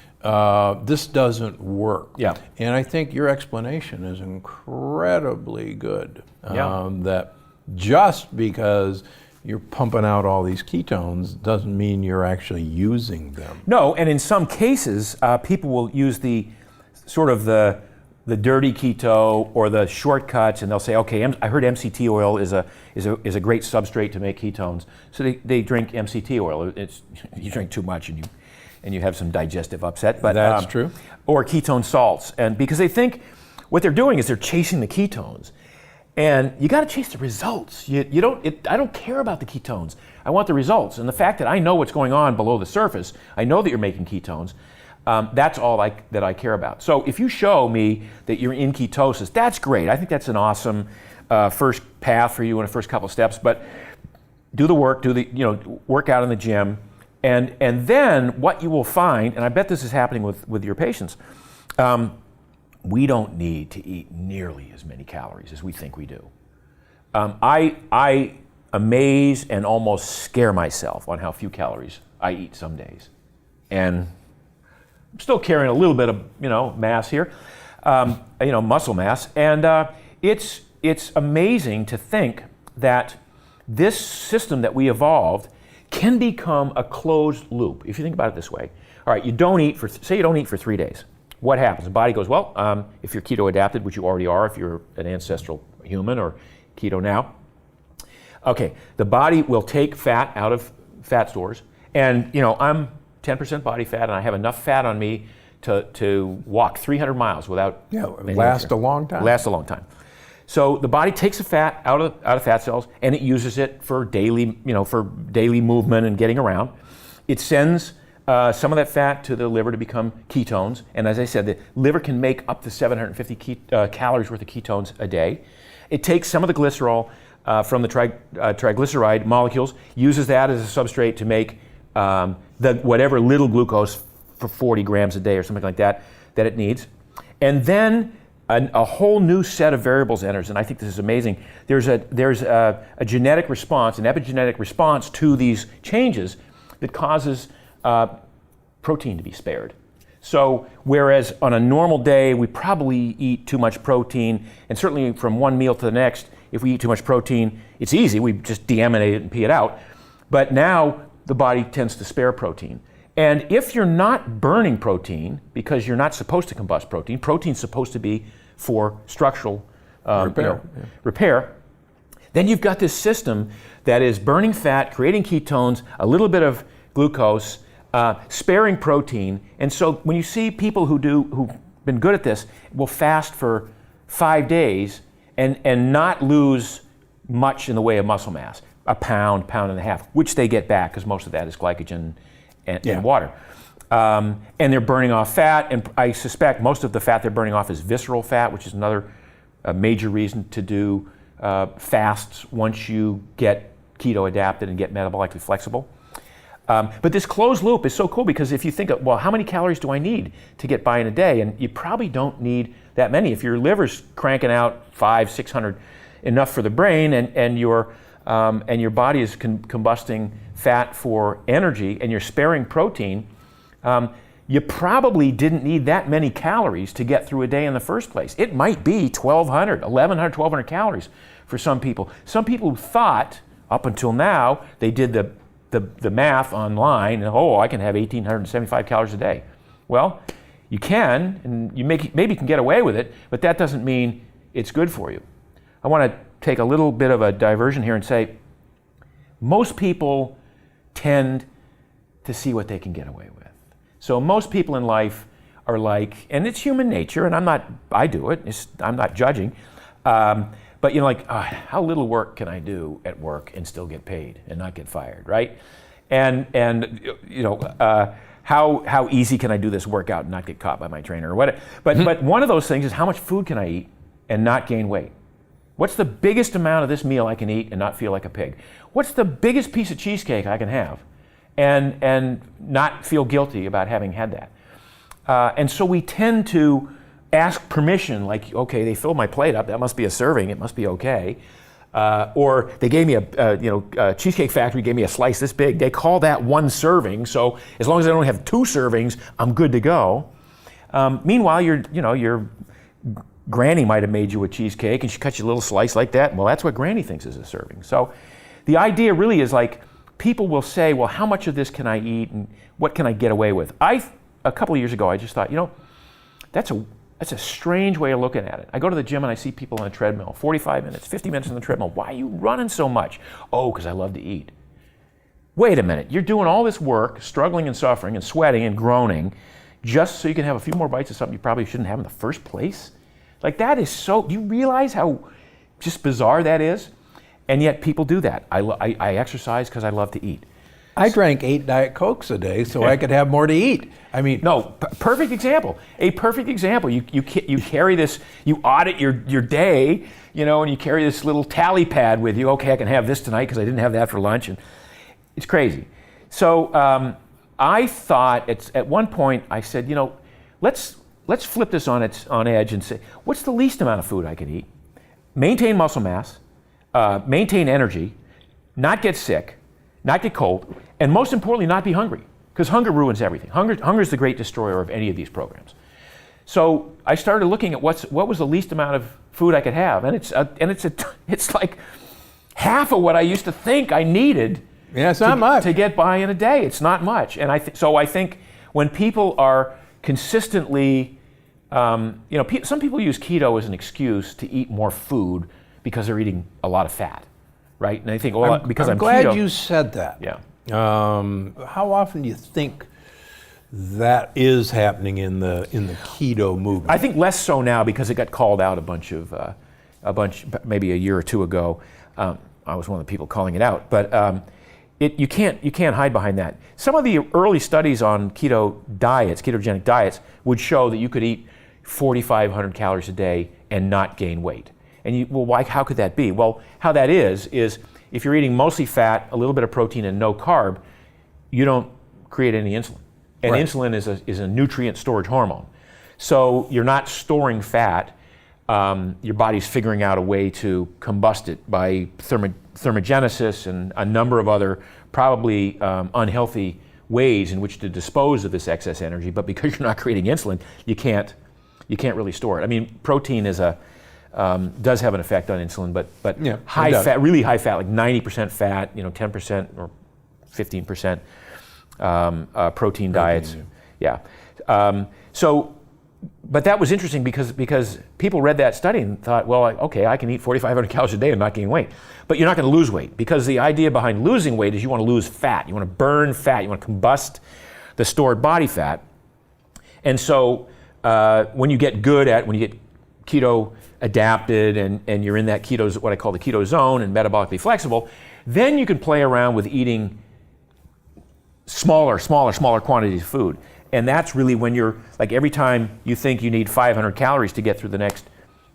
This doesn't work.
Yeah.
And I think your explanation is incredibly good. That just because you're pumping out all these ketones doesn't mean you're actually using them.
No, and in some cases, people will use the sort of the dirty keto or the shortcuts, and they'll say, okay, I heard MCT oil is a great substrate to make ketones. So they drink MCT oil. You drink too much and you have some digestive upset. But
that's true.
Or ketone salts, and because they think what they're doing is they're chasing the ketones, and you got to chase the results. I don't care about the ketones. I want the results, and the fact that I know what's going on below the surface, I know that you're making ketones. That's all that I care about. So if you show me that you're in ketosis, that's great. I think that's an awesome first path for you in the first couple of steps. But do the work, work out in the gym, and then what you will find, and I bet this is happening with your patients, we don't need to eat nearly as many calories as we think we do. I amaze and almost scare myself on how few calories I eat some days, and I'm still carrying a little bit of mass here, muscle mass, and it's amazing to think that this system that we evolved can become a closed loop. If you think about it this way, all right, you don't eat for 3 days. What happens? The body goes, well, if you're keto adapted, which you already are, if you're an ancestral human or keto now, okay, the body will take fat out of fat stores, and I'm 10% body fat, and I have enough fat on me to walk 300 miles without.
Yeah, last a long time.
Lasts a long time. So the body takes the fat out of fat cells, and it uses it for daily movement and getting around. It sends some of that fat to the liver to become ketones, and as I said, the liver can make up to 750 calories worth of ketones a day. It takes some of the glycerol from the triglyceride molecules, uses that as a substrate to make whatever little glucose for 40 grams a day or something like that it needs. And then a whole new set of variables enters, and I think this is amazing. There's a genetic response, an epigenetic response to these changes that causes protein to be spared. So whereas on a normal day we probably eat too much protein, and certainly from one meal to the next, if we eat too much protein, it's easy, we just deaminate it and pee it out. But now the body tends to spare protein. And if you're not burning protein, because you're not supposed to combust protein, protein's supposed to be for structural repair, then you've got this system that is burning fat, creating ketones, a little bit of glucose, sparing protein. And so when you see people who've been good at this, will fast for 5 days and not lose much in the way of muscle mass, a pound and a half, which they get back because most of that is glycogen and water. And they're burning off fat, and I suspect most of the fat they're burning off is visceral fat, which is another major reason to do fasts once you get keto adapted and get metabolically flexible. But this closed loop is so cool because if you think of, well, how many calories do I need to get by in a day? And you probably don't need that many. If your liver's cranking out 500-600, enough for the brain, and your body is combusting fat for energy, and you're sparing protein, you probably didn't need that many calories to get through a day in the first place. It might be 1,200, 1,100, 1,200 calories for some people. Some people thought, up until now, they did the math online, and I can have 1,875 calories a day. Well, you can, and you maybe can get away with it, but that doesn't mean it's good for you. I want to take a little bit of a diversion here and say, most people tend to see what they can get away with. So most people in life are like, and it's human nature, and I do it, I'm not judging, but how little work can I do at work and still get paid and not get fired, right? And how easy can I do this workout and not get caught by my trainer or whatever? But one of those things is how much food can I eat and not gain weight? What's the biggest amount of this meal I can eat and not feel like a pig? What's the biggest piece of cheesecake I can have and not feel guilty about having had that? And so we tend to ask permission, like, okay, they filled my plate up, that must be a serving, it must be okay. Or they gave me a Cheesecake Factory gave me a slice this big. They call that one serving, so as long as I don't have 2 servings, I'm good to go. Meanwhile, your Granny might have made you a cheesecake and she cut you a little slice like that. Well, that's what Granny thinks is a serving. So the idea really is like, people will say, well, how much of this can I eat and what can I get away with? A couple of years ago, I just thought, that's a strange way of looking at it. I go to the gym and I see people on a treadmill, 45 minutes, 50 minutes on the treadmill. Why are you running so much? Oh, because I love to eat. Wait a minute, you're doing all this work, struggling and suffering and sweating and groaning, just so you can have a few more bites of something you probably shouldn't have in the first place? Like, that is so, do you realize how just bizarre that is? And yet people do that. I exercise because I love to eat.
I drank 8 Diet Cokes a day so I could have more to eat. I mean,
no, perfect example. A perfect example. You carry this, you audit your day, and you carry this little tally pad with you. Okay, I can have this tonight because I didn't have that for lunch, and it's crazy. So I thought at one point I said, let's flip this on edge and say, what's the least amount of food I can eat? Maintain muscle mass, maintain energy, not get sick, not get cold, and most importantly, not be hungry, because hunger ruins everything. Hunger is the great destroyer of any of these programs. So I started looking at what was the least amount of food I could have, and it's like half of what I used to think I needed.
Yeah, it's not much
to get by in a day. It's not much, and so I think when people are consistently, some people use keto as an excuse to eat more food because they're eating a lot of fat. Right, and I think, because I'm
glad
keto,
you said that.
Yeah.
How often do you think that is happening in the keto movement?
I think less so now because it got called out maybe a year or two ago. I was one of the people calling it out, but you can't hide behind that. Some of the early studies on ketogenic diets, would show that you could eat 4,500 calories a day and not gain weight. And how could that be? Well, how that is if you're eating mostly fat, a little bit of protein, and no carb, you don't create any insulin. And
right.
Insulin is a nutrient storage hormone. So you're not storing fat. Your body's figuring out a way to combust it by thermogenesis and a number of other probably unhealthy ways in which to dispose of this excess energy. But because you're not creating insulin, you can't really store it. I mean, protein does have an effect on insulin, but
yeah,
high fat, really high fat, like 90% fat, 10% or 15% protein diets. Yeah. But that was interesting because people read that study and thought, well, okay, I can eat 4,500 calories a day and not gain weight. But you're not going to lose weight, because the idea behind losing weight is you want to lose fat. You want to burn fat. You want to combust the stored body fat. And so when you get keto adapted and you're in that what I call the keto zone, and metabolically flexible, then you can play around with eating smaller quantities of food. And that's really when you're, like, every time you think you need 500 calories to get through the next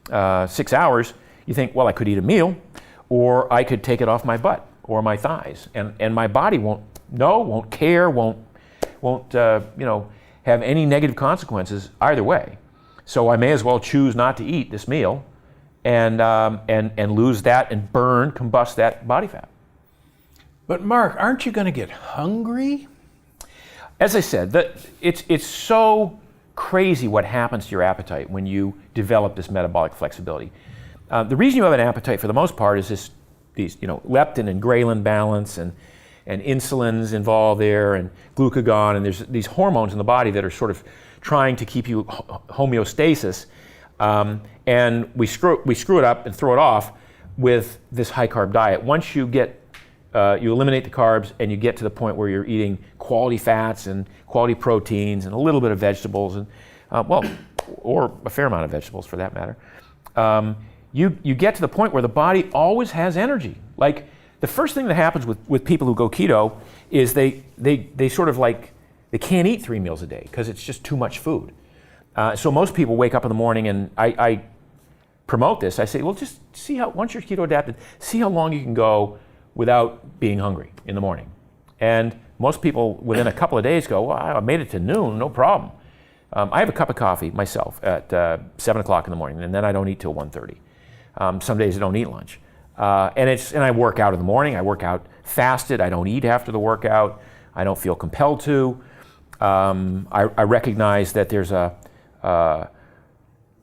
6 hours, you think, well, I could eat a meal, or I could take it off my butt or my thighs, and my body won't care, won't have any negative consequences either way. So I may as well choose not to eat this meal and lose that and combust that body fat.
But Mark, aren't you going to get hungry?
As I said, it's so crazy what happens to your appetite when you develop this metabolic flexibility. The reason you have an appetite, for the most part, is these leptin and ghrelin balance, and insulin's involved there, and glucagon, and there's these hormones in the body that are sort of trying to keep you homeostasis, and we screw it up and throw it off with this high carb diet. Once you get you eliminate the carbs and you get to the point where you're eating quality fats and quality proteins and a little bit of vegetables, and or a fair amount of vegetables for that matter, you get to the point where the body always has energy. Like, the first thing that happens with people who go keto is they sort of like, they can't eat 3 meals a day because it's just too much food. So most people wake up in the morning, and I promote this. I say, well, just see how, once you're keto adapted, see how long you can go without being hungry in the morning. And most people within a couple of days go, well, I made it to noon, no problem. I have a cup of coffee myself at 7 o'clock in the morning, and then I don't eat till 1:30. Some days I don't eat lunch. And I work out in the morning. I work out fasted. I don't eat after the workout. I don't feel compelled to. I recognize that there's an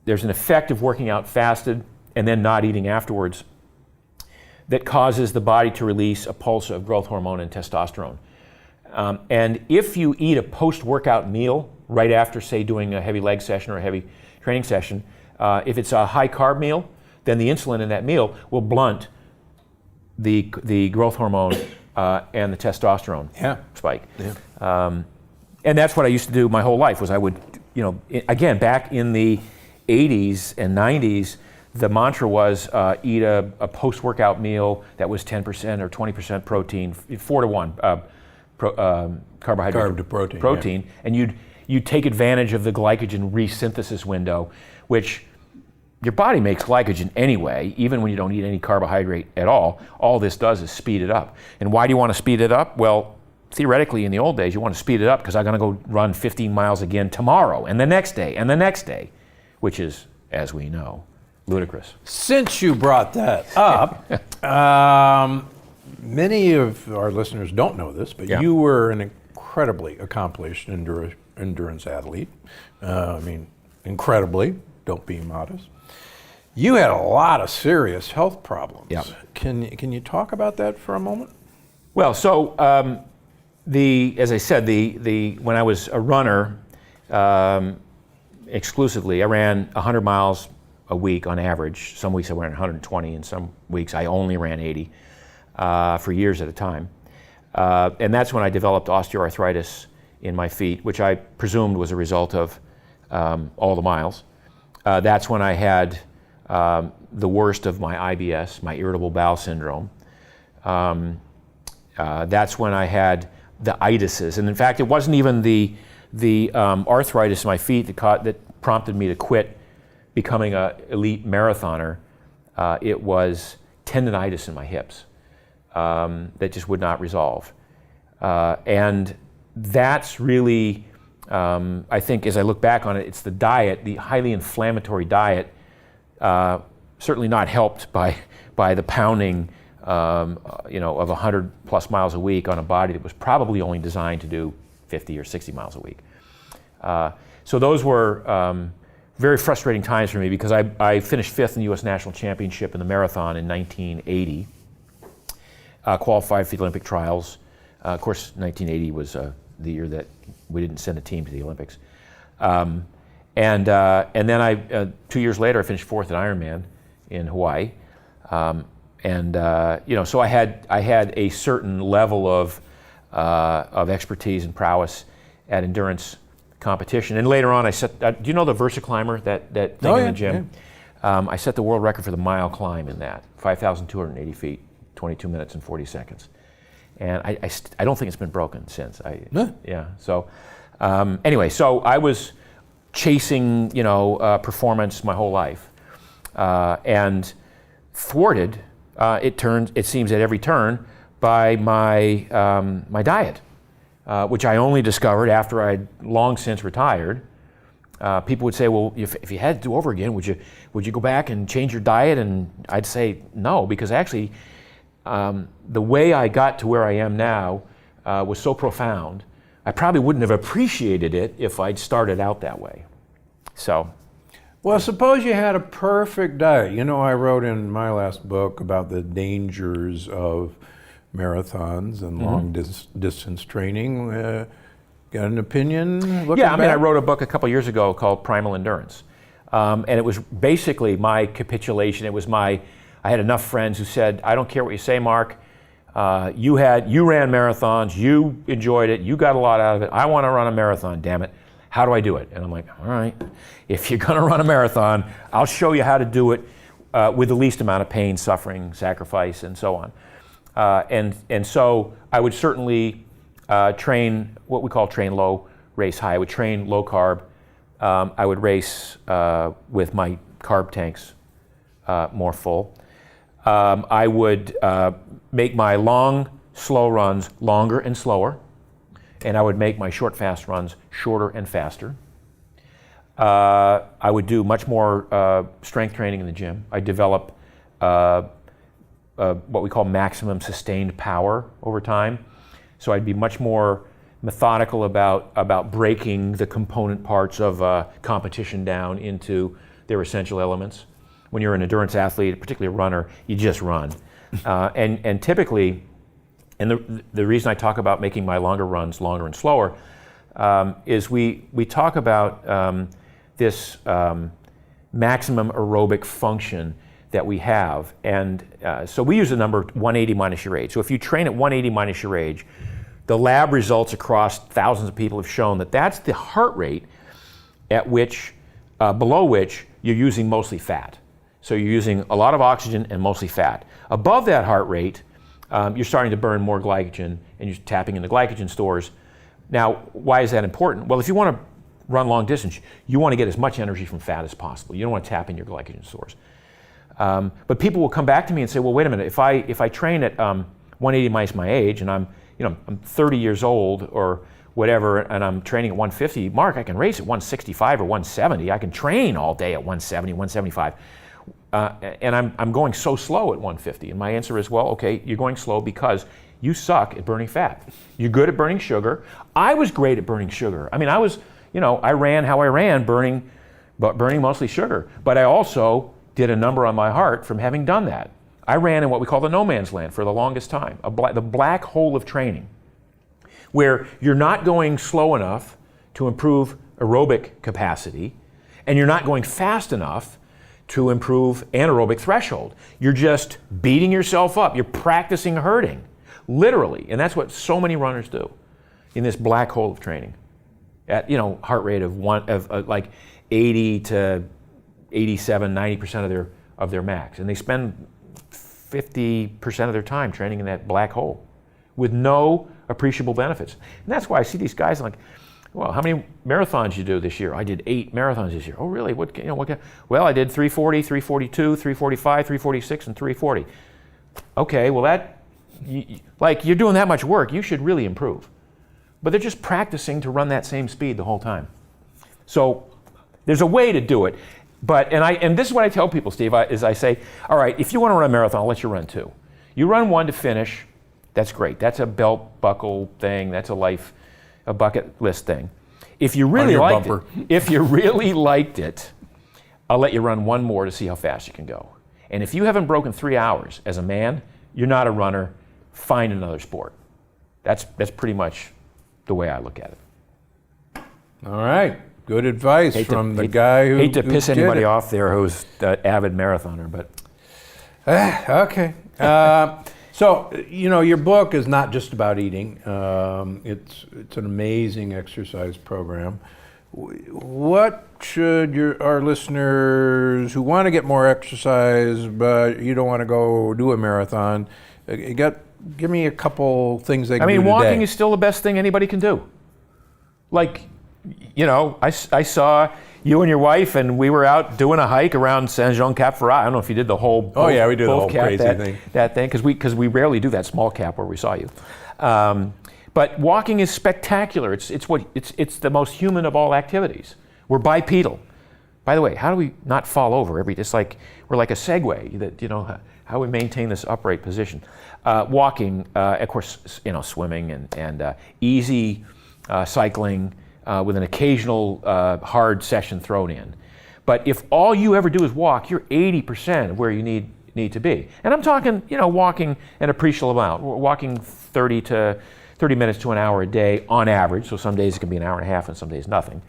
effect of working out fasted and then not eating afterwards that causes the body to release a pulse of growth hormone and testosterone. And if you eat a post-workout meal right after, say, doing a heavy leg session or a heavy training session, if it's a high-carb meal, then the insulin in that meal will blunt the growth hormone and the testosterone spike. Yeah. And that's what I used to do my whole life. Was I would, again, back in the 80s and 90s, the mantra was eat a post-workout meal that was 10% or 20% protein, 4 to 1 carbohydrate
Carb to protein.
Yeah. And you'd take advantage of the glycogen resynthesis window, which your body makes glycogen anyway, even when you don't eat any carbohydrate at all. All this does is speed it up. And why do you want to speed it up? Well, theoretically, in the old days, you want to speed it up because I'm going to go run 15 miles again tomorrow, and the next day, and the next day, which is, as we know, ludicrous.
Since you brought that up, many of our listeners don't know this, but you were an incredibly accomplished endurance athlete. Incredibly, don't be modest. You had a lot of serious health problems.
Yep.
Can you talk about that for a moment?
Well, so as I said, when I was a runner exclusively, I ran 100 miles a week on average. Some weeks I ran 120, and some weeks I only ran 80 for years at a time. And that's when I developed osteoarthritis in my feet, which I presumed was a result of all the miles. That's when I had the worst of my IBS, my irritable bowel syndrome. That's when I had the itises. And in fact, it wasn't even the arthritis in my feet that prompted me to quit becoming an elite marathoner. It was tendonitis in my hips that just would not resolve. And that's really, I think, as I look back on it, it's the diet, the highly inflammatory diet, certainly not helped by the pounding of 100 plus miles a week on a body that was probably only designed to do 50 or 60 miles a week. So those were very frustrating times for me because I finished 5th in the U.S. National Championship in the marathon in 1980, qualified for the Olympic trials. Of course, 1980 was the year that we didn't send a team to the Olympics. And then 2 years later, I finished 4th at Ironman in Hawaii. So I had a certain level of expertise and prowess at endurance competition. And later on, I set. Do you know the VersaClimber, that thing in the gym? Yeah. I set the world record for the mile climb in that, 5,280 feet, 22 minutes and 40 seconds. And I don't think it's been broken since. So anyway, so I was chasing performance my whole life, and thwarted. It seems at every turn by my diet, which I only discovered after I'd long since retired. People would say, well, if you had to do over again, would you go back and change your diet? And I'd say no, because actually the way I got to where I am now was so profound. I probably wouldn't have appreciated it if I'd started out that way. So,
Well, suppose you had a perfect diet. You know, I wrote in my last book about the dangers of marathons and long distance training. Got an opinion? Looking
yeah, I mean, I
back?
wrote a book a couple years ago called Primal Endurance. And it was basically my capitulation. I had enough friends who said, I don't care what you say, Mark. You ran marathons, you enjoyed it, you got a lot out of it. I want to run a marathon, damn it. How do I do it? And I'm like, all right, if you're going to run a marathon, I'll show you how to do it with the least amount of pain, suffering, sacrifice, and so on. And so I would certainly train what we call train low, race high. I would train low carb. I would race with my carb tanks more full. I would make my long, slow runs longer and slower, and I would make my short, fast runs shorter and faster. I would do much more strength training in the gym. I develop what we call maximum sustained power over time. So I'd be much more methodical about breaking the component parts of competition down into their essential elements. When you're an endurance athlete, particularly a runner, you just run. And typically, and the reason I talk about making my longer runs longer and slower is we talk about this maximum aerobic function that we have. And so we use the number 180 minus your age. So if you train at 180 minus your age, the lab results across thousands of people have shown that that's the heart rate at which, below which, you're using mostly fat. So you're using a lot of oxygen and mostly fat. Above that heart rate, you're starting to burn more glycogen and you're tapping into glycogen stores. Now, why is that important? Well, if you want to run long distance, you want to get as much energy from fat as possible. You don't want to tap in your glycogen stores. But people will come back to me and say, well, wait a minute, if I train at 180 minus my age and I'm 30 years old or whatever, and I'm training at 150, Mark, I can race at 165 or 170. I can train all day at 170, 175. And I'm going so slow at 150. And my answer is, well, okay, you're going slow because you suck at burning fat. You're good at burning sugar. I was great at burning sugar. I mean, I ran how I ran, burning mostly sugar. But I also did a number on my heart from having done that. I ran in what we call the no man's land for the longest time, the black hole of training, where you're not going slow enough to improve aerobic capacity, and you're not going fast enough to improve anaerobic threshold. You're just beating yourself up. You're practicing hurting, literally. And that's what so many runners do in this black hole of training at heart rate of like 80 to 87, 90% of their max. And they spend 50% of their time training in that black hole with no appreciable benefits. And that's why I see these guys like, well, how many marathons you do this year? I did 8 marathons this year. Oh, really? Well, I did 340, 342, 345, 346, and 340. Okay, well you're doing that much work, you should really improve. But they're just practicing to run that same speed the whole time. So there's a way to do it. And this is what I tell people, Steve, is I say, all right, if you want to run a marathon, I'll let you run 2. You run 1 to finish, that's great. That's a belt buckle thing, that's a bucket list thing. If you really liked it, I'll let you run 1 more to see how fast you can go. And if you haven't broken 3 hours as a man, you're not a runner, find another sport. That's pretty much the way I look at it.
All right. Good advice from the guy who
hate to piss anybody
did it.
off there who's an avid marathoner, but
Okay. So, your book is not just about eating. It's an amazing exercise program. What should our listeners who want to get more exercise, but you don't want to go do a marathon, give me a couple things they can do today.
Walking is still the best thing anybody can do. I saw you and your wife, and we were out doing a hike around Saint-Jean-Cap-Ferrat. I don't know if you did the whole.
Oh yeah, we did the whole
cap,
crazy thing.
That thing, because we rarely do that small cap where we saw you. But walking is spectacular. It's the most human of all activities. We're bipedal. By the way, how do we not fall over it's like we're like a Segway that how we maintain this upright position. Walking, of course, swimming and easy cycling, with an occasional hard session thrown in. But if all you ever do is walk, you're 80% of where you need to be. And I'm talking, walking an appreciable amount. We're walking 30 minutes to an hour a day on average. So some days it can be an hour and a half, and some days nothing.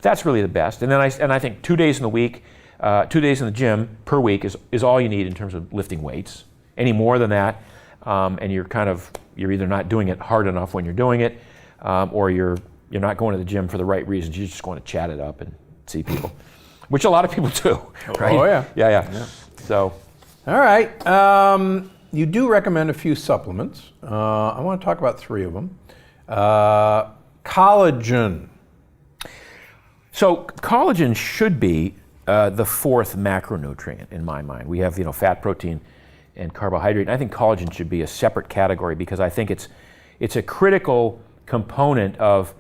That's really the best. And then I think 2 days in the week, 2 days in the gym per week is all you need in terms of lifting weights. Any more than that, and you're either not doing it hard enough when you're doing it, or you're not going to the gym for the right reasons. You're just going to chat it up and see people, which a lot of people do, right?
Oh, yeah.
Yeah. So,
all right. You do recommend a few supplements. I want to talk about 3 of them. Collagen.
So collagen should be the 4th macronutrient in my mind. We have fat, protein, and carbohydrate. And I think collagen should be a separate category because I think it's a critical component of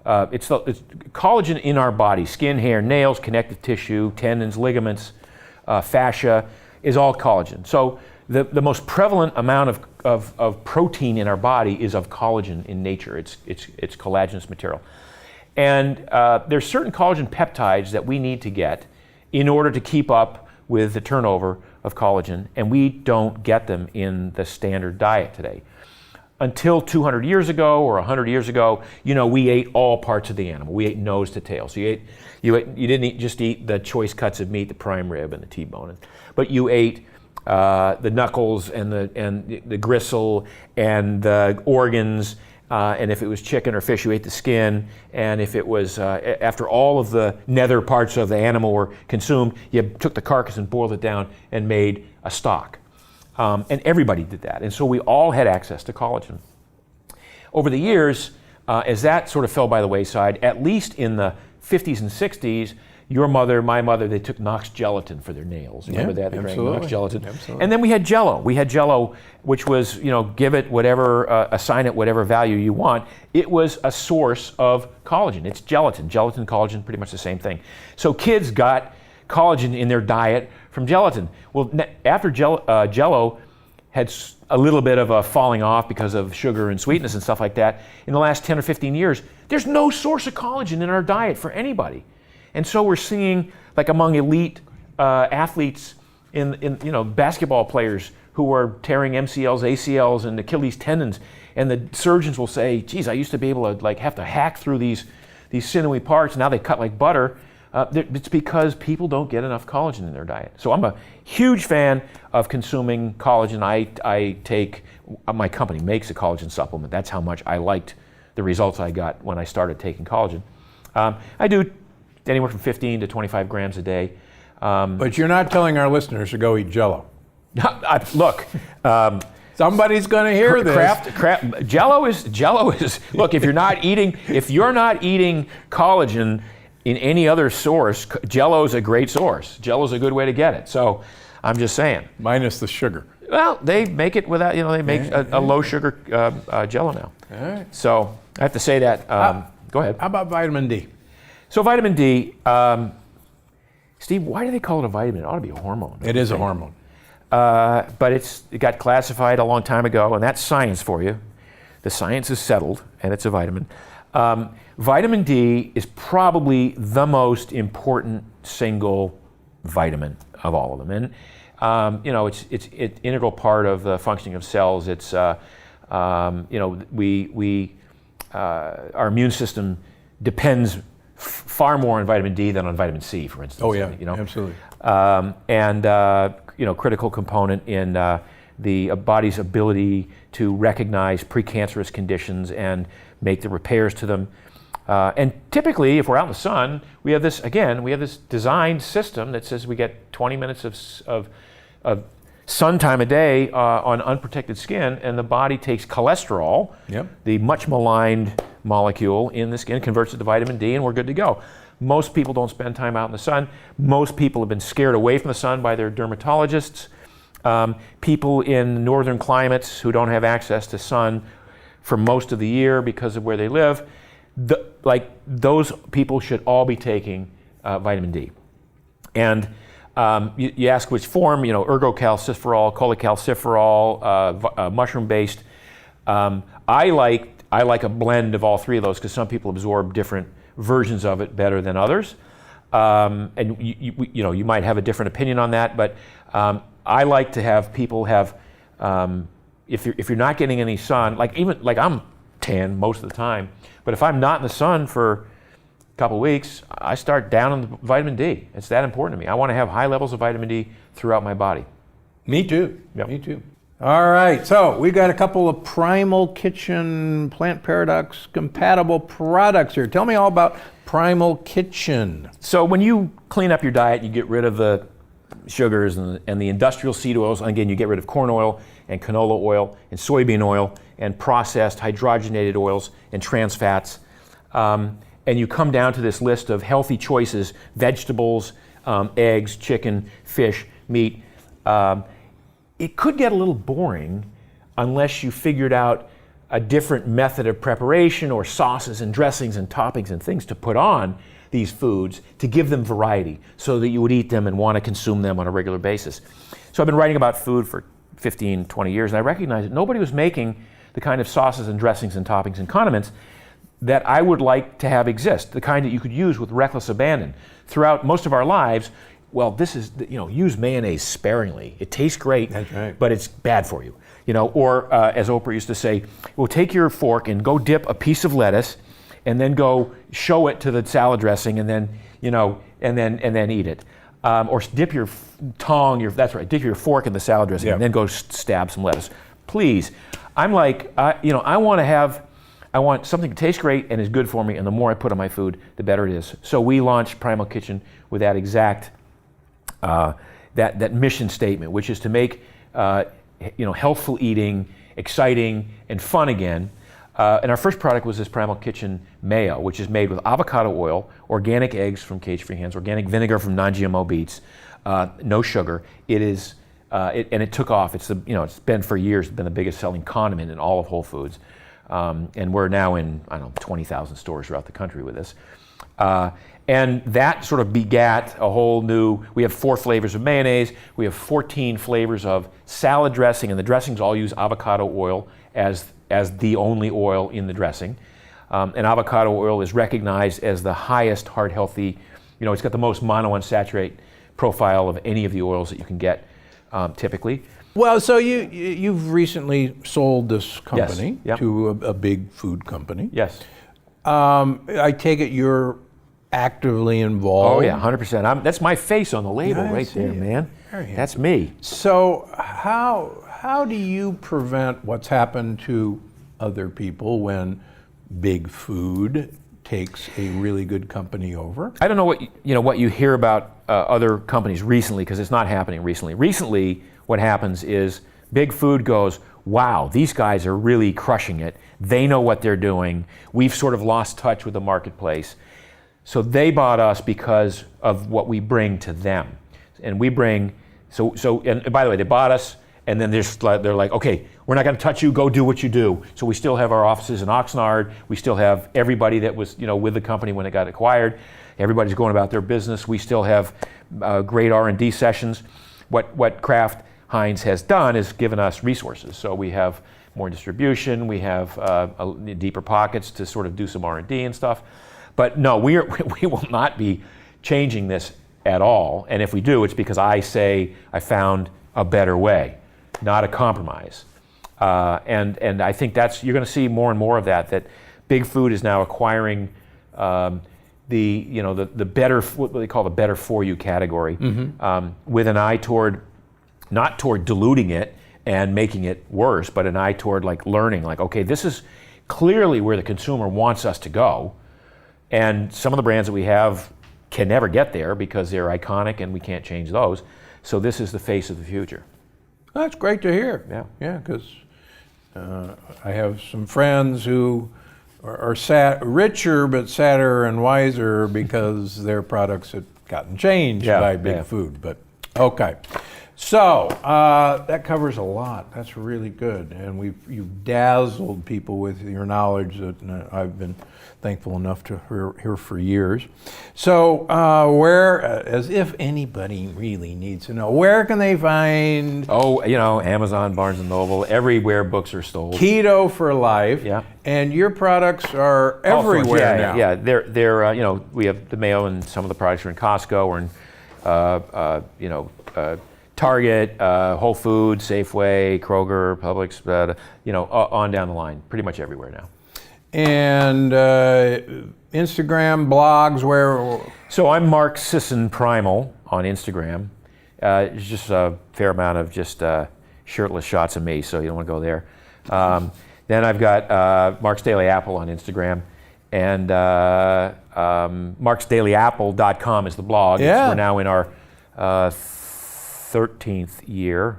it's collagen in our body. Skin, hair, nails, connective tissue, tendons, ligaments, fascia is all collagen. So the most prevalent amount of protein in our body is of collagen in nature. It's collagenous material. And there's certain collagen peptides that we need to get in order to keep up with the turnover of collagen, and we don't get them in the standard diet today. Until 200 years ago or 100 years ago, we ate all parts of the animal. We ate nose to tail. So you didn't just eat the choice cuts of meat, the prime rib and the T-bone, but you ate the knuckles and the gristle and the organs. And if it was chicken or fish, you ate the skin. And if it was, after all of the nether parts of the animal were consumed, you took the carcass and boiled it down and made a stock. And everybody did that. And so we all had access to collagen. Over the years, as that sort of fell by the wayside, at least in the 50s and 60s, your mother, my mother, they took Knox gelatin for their nails. Remember that? They drank Knox gelatin.
Absolutely.
And then we had Jell-O. We had Jell-O, which was, give it whatever, assign it whatever value you want. It was a source of collagen. It's gelatin. Gelatin, collagen, pretty much the same thing. So kids got collagen in their diet from gelatin. Well, after Jell-O had a little bit of a falling off because of sugar and sweetness and stuff like that, in the last 10 or 15 years, there's no source of collagen in our diet for anybody. And so we're seeing, like among elite athletes in basketball players who are tearing MCLs, ACLs, and Achilles tendons, and the surgeons will say, geez, I used to be able to have to hack through these sinewy parts, now they cut like butter. It's because people don't get enough collagen in their diet. So I'm a huge fan of consuming collagen. I take, my company makes a collagen supplement. That's how much I liked the results I got when I started taking collagen. I do anywhere from 15 to 25 grams a day.
But you're not telling our listeners to go eat Jell-O.
Look,
somebody's going to hear this.
Jell-O is. Look, if you're not eating collagen in any other source, Jell-O is a great source. Jell-O is a good way to get it. So, I'm just saying.
Minus the sugar.
Well, they make it without. They make a low sugar Jell-O now.
All right.
So I have to say that. Go ahead.
How about vitamin D?
So vitamin D, Steve, why do they call it a vitamin? It ought to be a hormone.
It is a hormone.
But it got classified a long time ago, and that's science for you. The science is settled, and it's a vitamin. Vitamin D is probably the most important single vitamin of all of them. And, it's an integral part of the functioning of cells. It's, our immune system depends far more on vitamin D than on vitamin C, for instance.
Oh yeah, absolutely.
Critical component in the body's ability to recognize precancerous conditions and make the repairs to them. And typically, if we're out in the sun, we have this designed system that says we get 20 minutes of sun time a day on unprotected skin, and the body takes cholesterol, the much maligned molecule in the skin, converts it to vitamin D, and we're good to go. Most people don't spend time out in the sun. Most people have been scared away from the sun by their dermatologists. People in northern climates who don't have access to sun for most of the year because of where they live, those people should all be taking vitamin D. And you ask which form, ergocalciferol, cholecalciferol, mushroom-based. I I like a blend of all three of those because some people absorb different versions of it better than others. And you might have a different opinion on that, but I like to have people have, if you're not getting any sun, like I'm tan most of the time, but if I'm not in the sun for a couple weeks, I start down on the vitamin D. It's that important to me. I want to have high levels of vitamin D throughout my body.
Me too.
Yep.
Me too. All right, so we got a couple of Primal Kitchen Plant Paradox compatible products here. Tell me all about Primal Kitchen.
So when you clean up your diet, you get rid of the sugars and the industrial seed oils. Again, you get rid of corn oil and canola oil and soybean oil and processed hydrogenated oils and trans fats. And you come down to this list of healthy choices: vegetables, eggs, chicken, fish, meat. It could get a little boring unless you figured out a different method of preparation or sauces and dressings and toppings and things to put on these foods to give them variety so that you would eat them and want to consume them on a regular basis. So I've been writing about food for 15, 20 years, and I recognize that nobody was making the kind of sauces and dressings and toppings and condiments that I would like to have exist, the kind that you could use with reckless abandon. Throughout most of our lives, well, this is, use mayonnaise sparingly. It tastes great,
That's right.
but it's bad for you. Or as Oprah used to say, well, take your fork and go dip a piece of lettuce and then go show it to the salad dressing and then, and then eat it. Or dip your tongue, that's right, dip your fork in the salad dressing and then go stab some lettuce. Please, I'm like, I want something to taste great and is good for me, and the more I put on my food, the better it is. So we launched Primal Kitchen with that exact that mission statement, which is to make healthful eating exciting and fun again. And our first product was this Primal Kitchen mayo, which is made with avocado oil, organic eggs from Cage-Free Hands, organic vinegar from non-GMO beets, no sugar. It is, and it took off. It's it's been for years been the biggest selling condiment in all of Whole Foods, and we're now in 20,000 stores throughout the country with this. And that sort of begat a whole new, we have 4 flavors of mayonnaise, we have 14 flavors of salad dressing, and the dressings all use avocado oil as the only oil in the dressing. And avocado oil is recognized as the highest heart healthy, it's got the most monounsaturated profile of any of the oils that you can get typically.
Well, so you've recently sold this company
Yes. Yep.
to a big food company.
Yes.
I take it you're actively involved.
Oh yeah, 100%. That's my face on the label
Yeah, I
right
see
there,
it.
man.
There you
That's me.
So how do you prevent what's happened to other people when big food takes a really good company over?
I don't know what you hear about other companies recently, because it's not happening recently. Recently, what happens is big food goes, wow, these guys are really crushing it. They know what they're doing. We've sort of lost touch with the marketplace. So they bought us because of what we bring to them. And we bring, and by the way, they bought us, and then they're like, okay, we're not going to touch you, go do what you do. So we still have our offices in Oxnard. We still have everybody that was with the company when it got acquired. Everybody's going about their business. We still have great R&D sessions. What Kraft Heinz has done is given us resources. So we have more distribution, we have deeper pockets to sort of do some R&D and stuff. But no, we will not be changing this at all. And if we do, it's because I say I found a better way, not a compromise. And I think you're going to see more and more of that big food is now acquiring the better, what they call the better for you category, with an eye not toward diluting it and making it worse, but an eye toward learning, okay, this is clearly where the consumer wants us to go. And some of the brands that we have can never get there because they're iconic and we can't change those. So this is the face of the future.
That's great to hear.
Yeah,
because I have some friends who are richer but sadder and wiser because their products have gotten changed by big food. But okay. So that covers a lot. That's really good, and you've dazzled people with your knowledge that I've been thankful enough to hear for years. So where, as if anybody really needs to know, where can they find
Oh, Amazon, Barnes and Noble, everywhere books are sold.
Keto for Life?
Yeah.
And your products are everywhere
yeah,
now.
Yeah, they're we have the Mayo, and some of the products are in Costco. We're in Target, Whole Foods, Safeway, Kroger, Publix, on down the line, pretty much everywhere now.
And Instagram, blogs, where?
So I'm Mark Sisson Primal on Instagram. It's just a fair amount of just shirtless shots of me, so you don't want to go there. Then I've got Mark's Daily Apple on Instagram, and marksdailyapple.com is the blog.
Yeah.
We're now in our 14th year,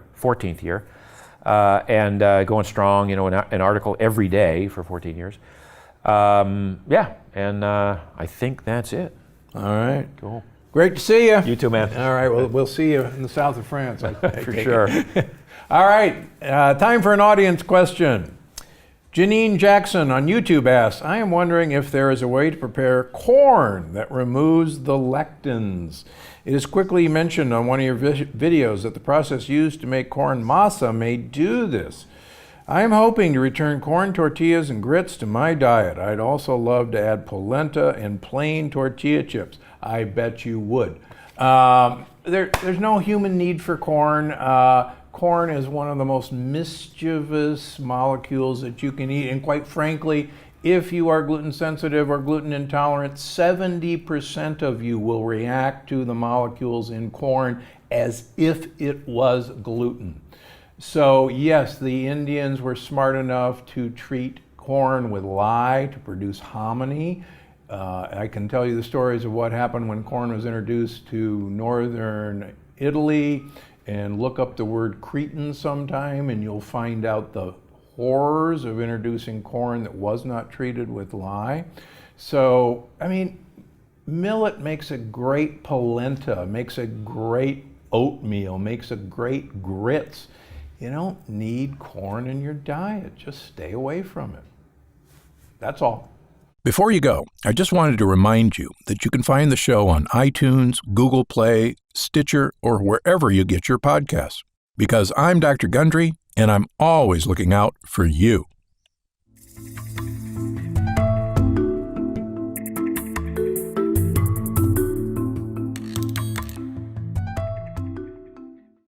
and going strong, an article every day for 14 years. And I think that's it.
All right.
Cool.
Great to see you.
You too, man.
All right. Well, we'll see you in the south of France.
For sure.
All right. Time for an audience question. Janine Jackson on YouTube asks, I am wondering if there is a way to prepare corn that removes the lectins. It is quickly mentioned on one of your videos that the process used to make corn masa may do this. I am hoping to return corn tortillas and grits to my diet. I'd also love to add polenta and plain tortilla chips. I bet you would. There's no human need for corn. Corn is one of the most mischievous molecules that you can eat. And quite frankly, if you are gluten sensitive or gluten intolerant, 70% of you will react to the molecules in corn as if it was gluten. So yes, the Indians were smart enough to treat corn with lye to produce hominy. I can tell you the stories of what happened when corn was introduced to northern Italy, and look up the word Cretan sometime and you'll find out the horrors of introducing corn that was not treated with lye. So, millet makes a great polenta, makes a great oatmeal, makes a great grits. You don't need corn in your diet. Just stay away from it. That's all.
Before you go, I just wanted to remind you that you can find the show on iTunes, Google Play, Stitcher, or wherever you get your podcasts. Because I'm Dr. Gundry, and I'm always looking out for you.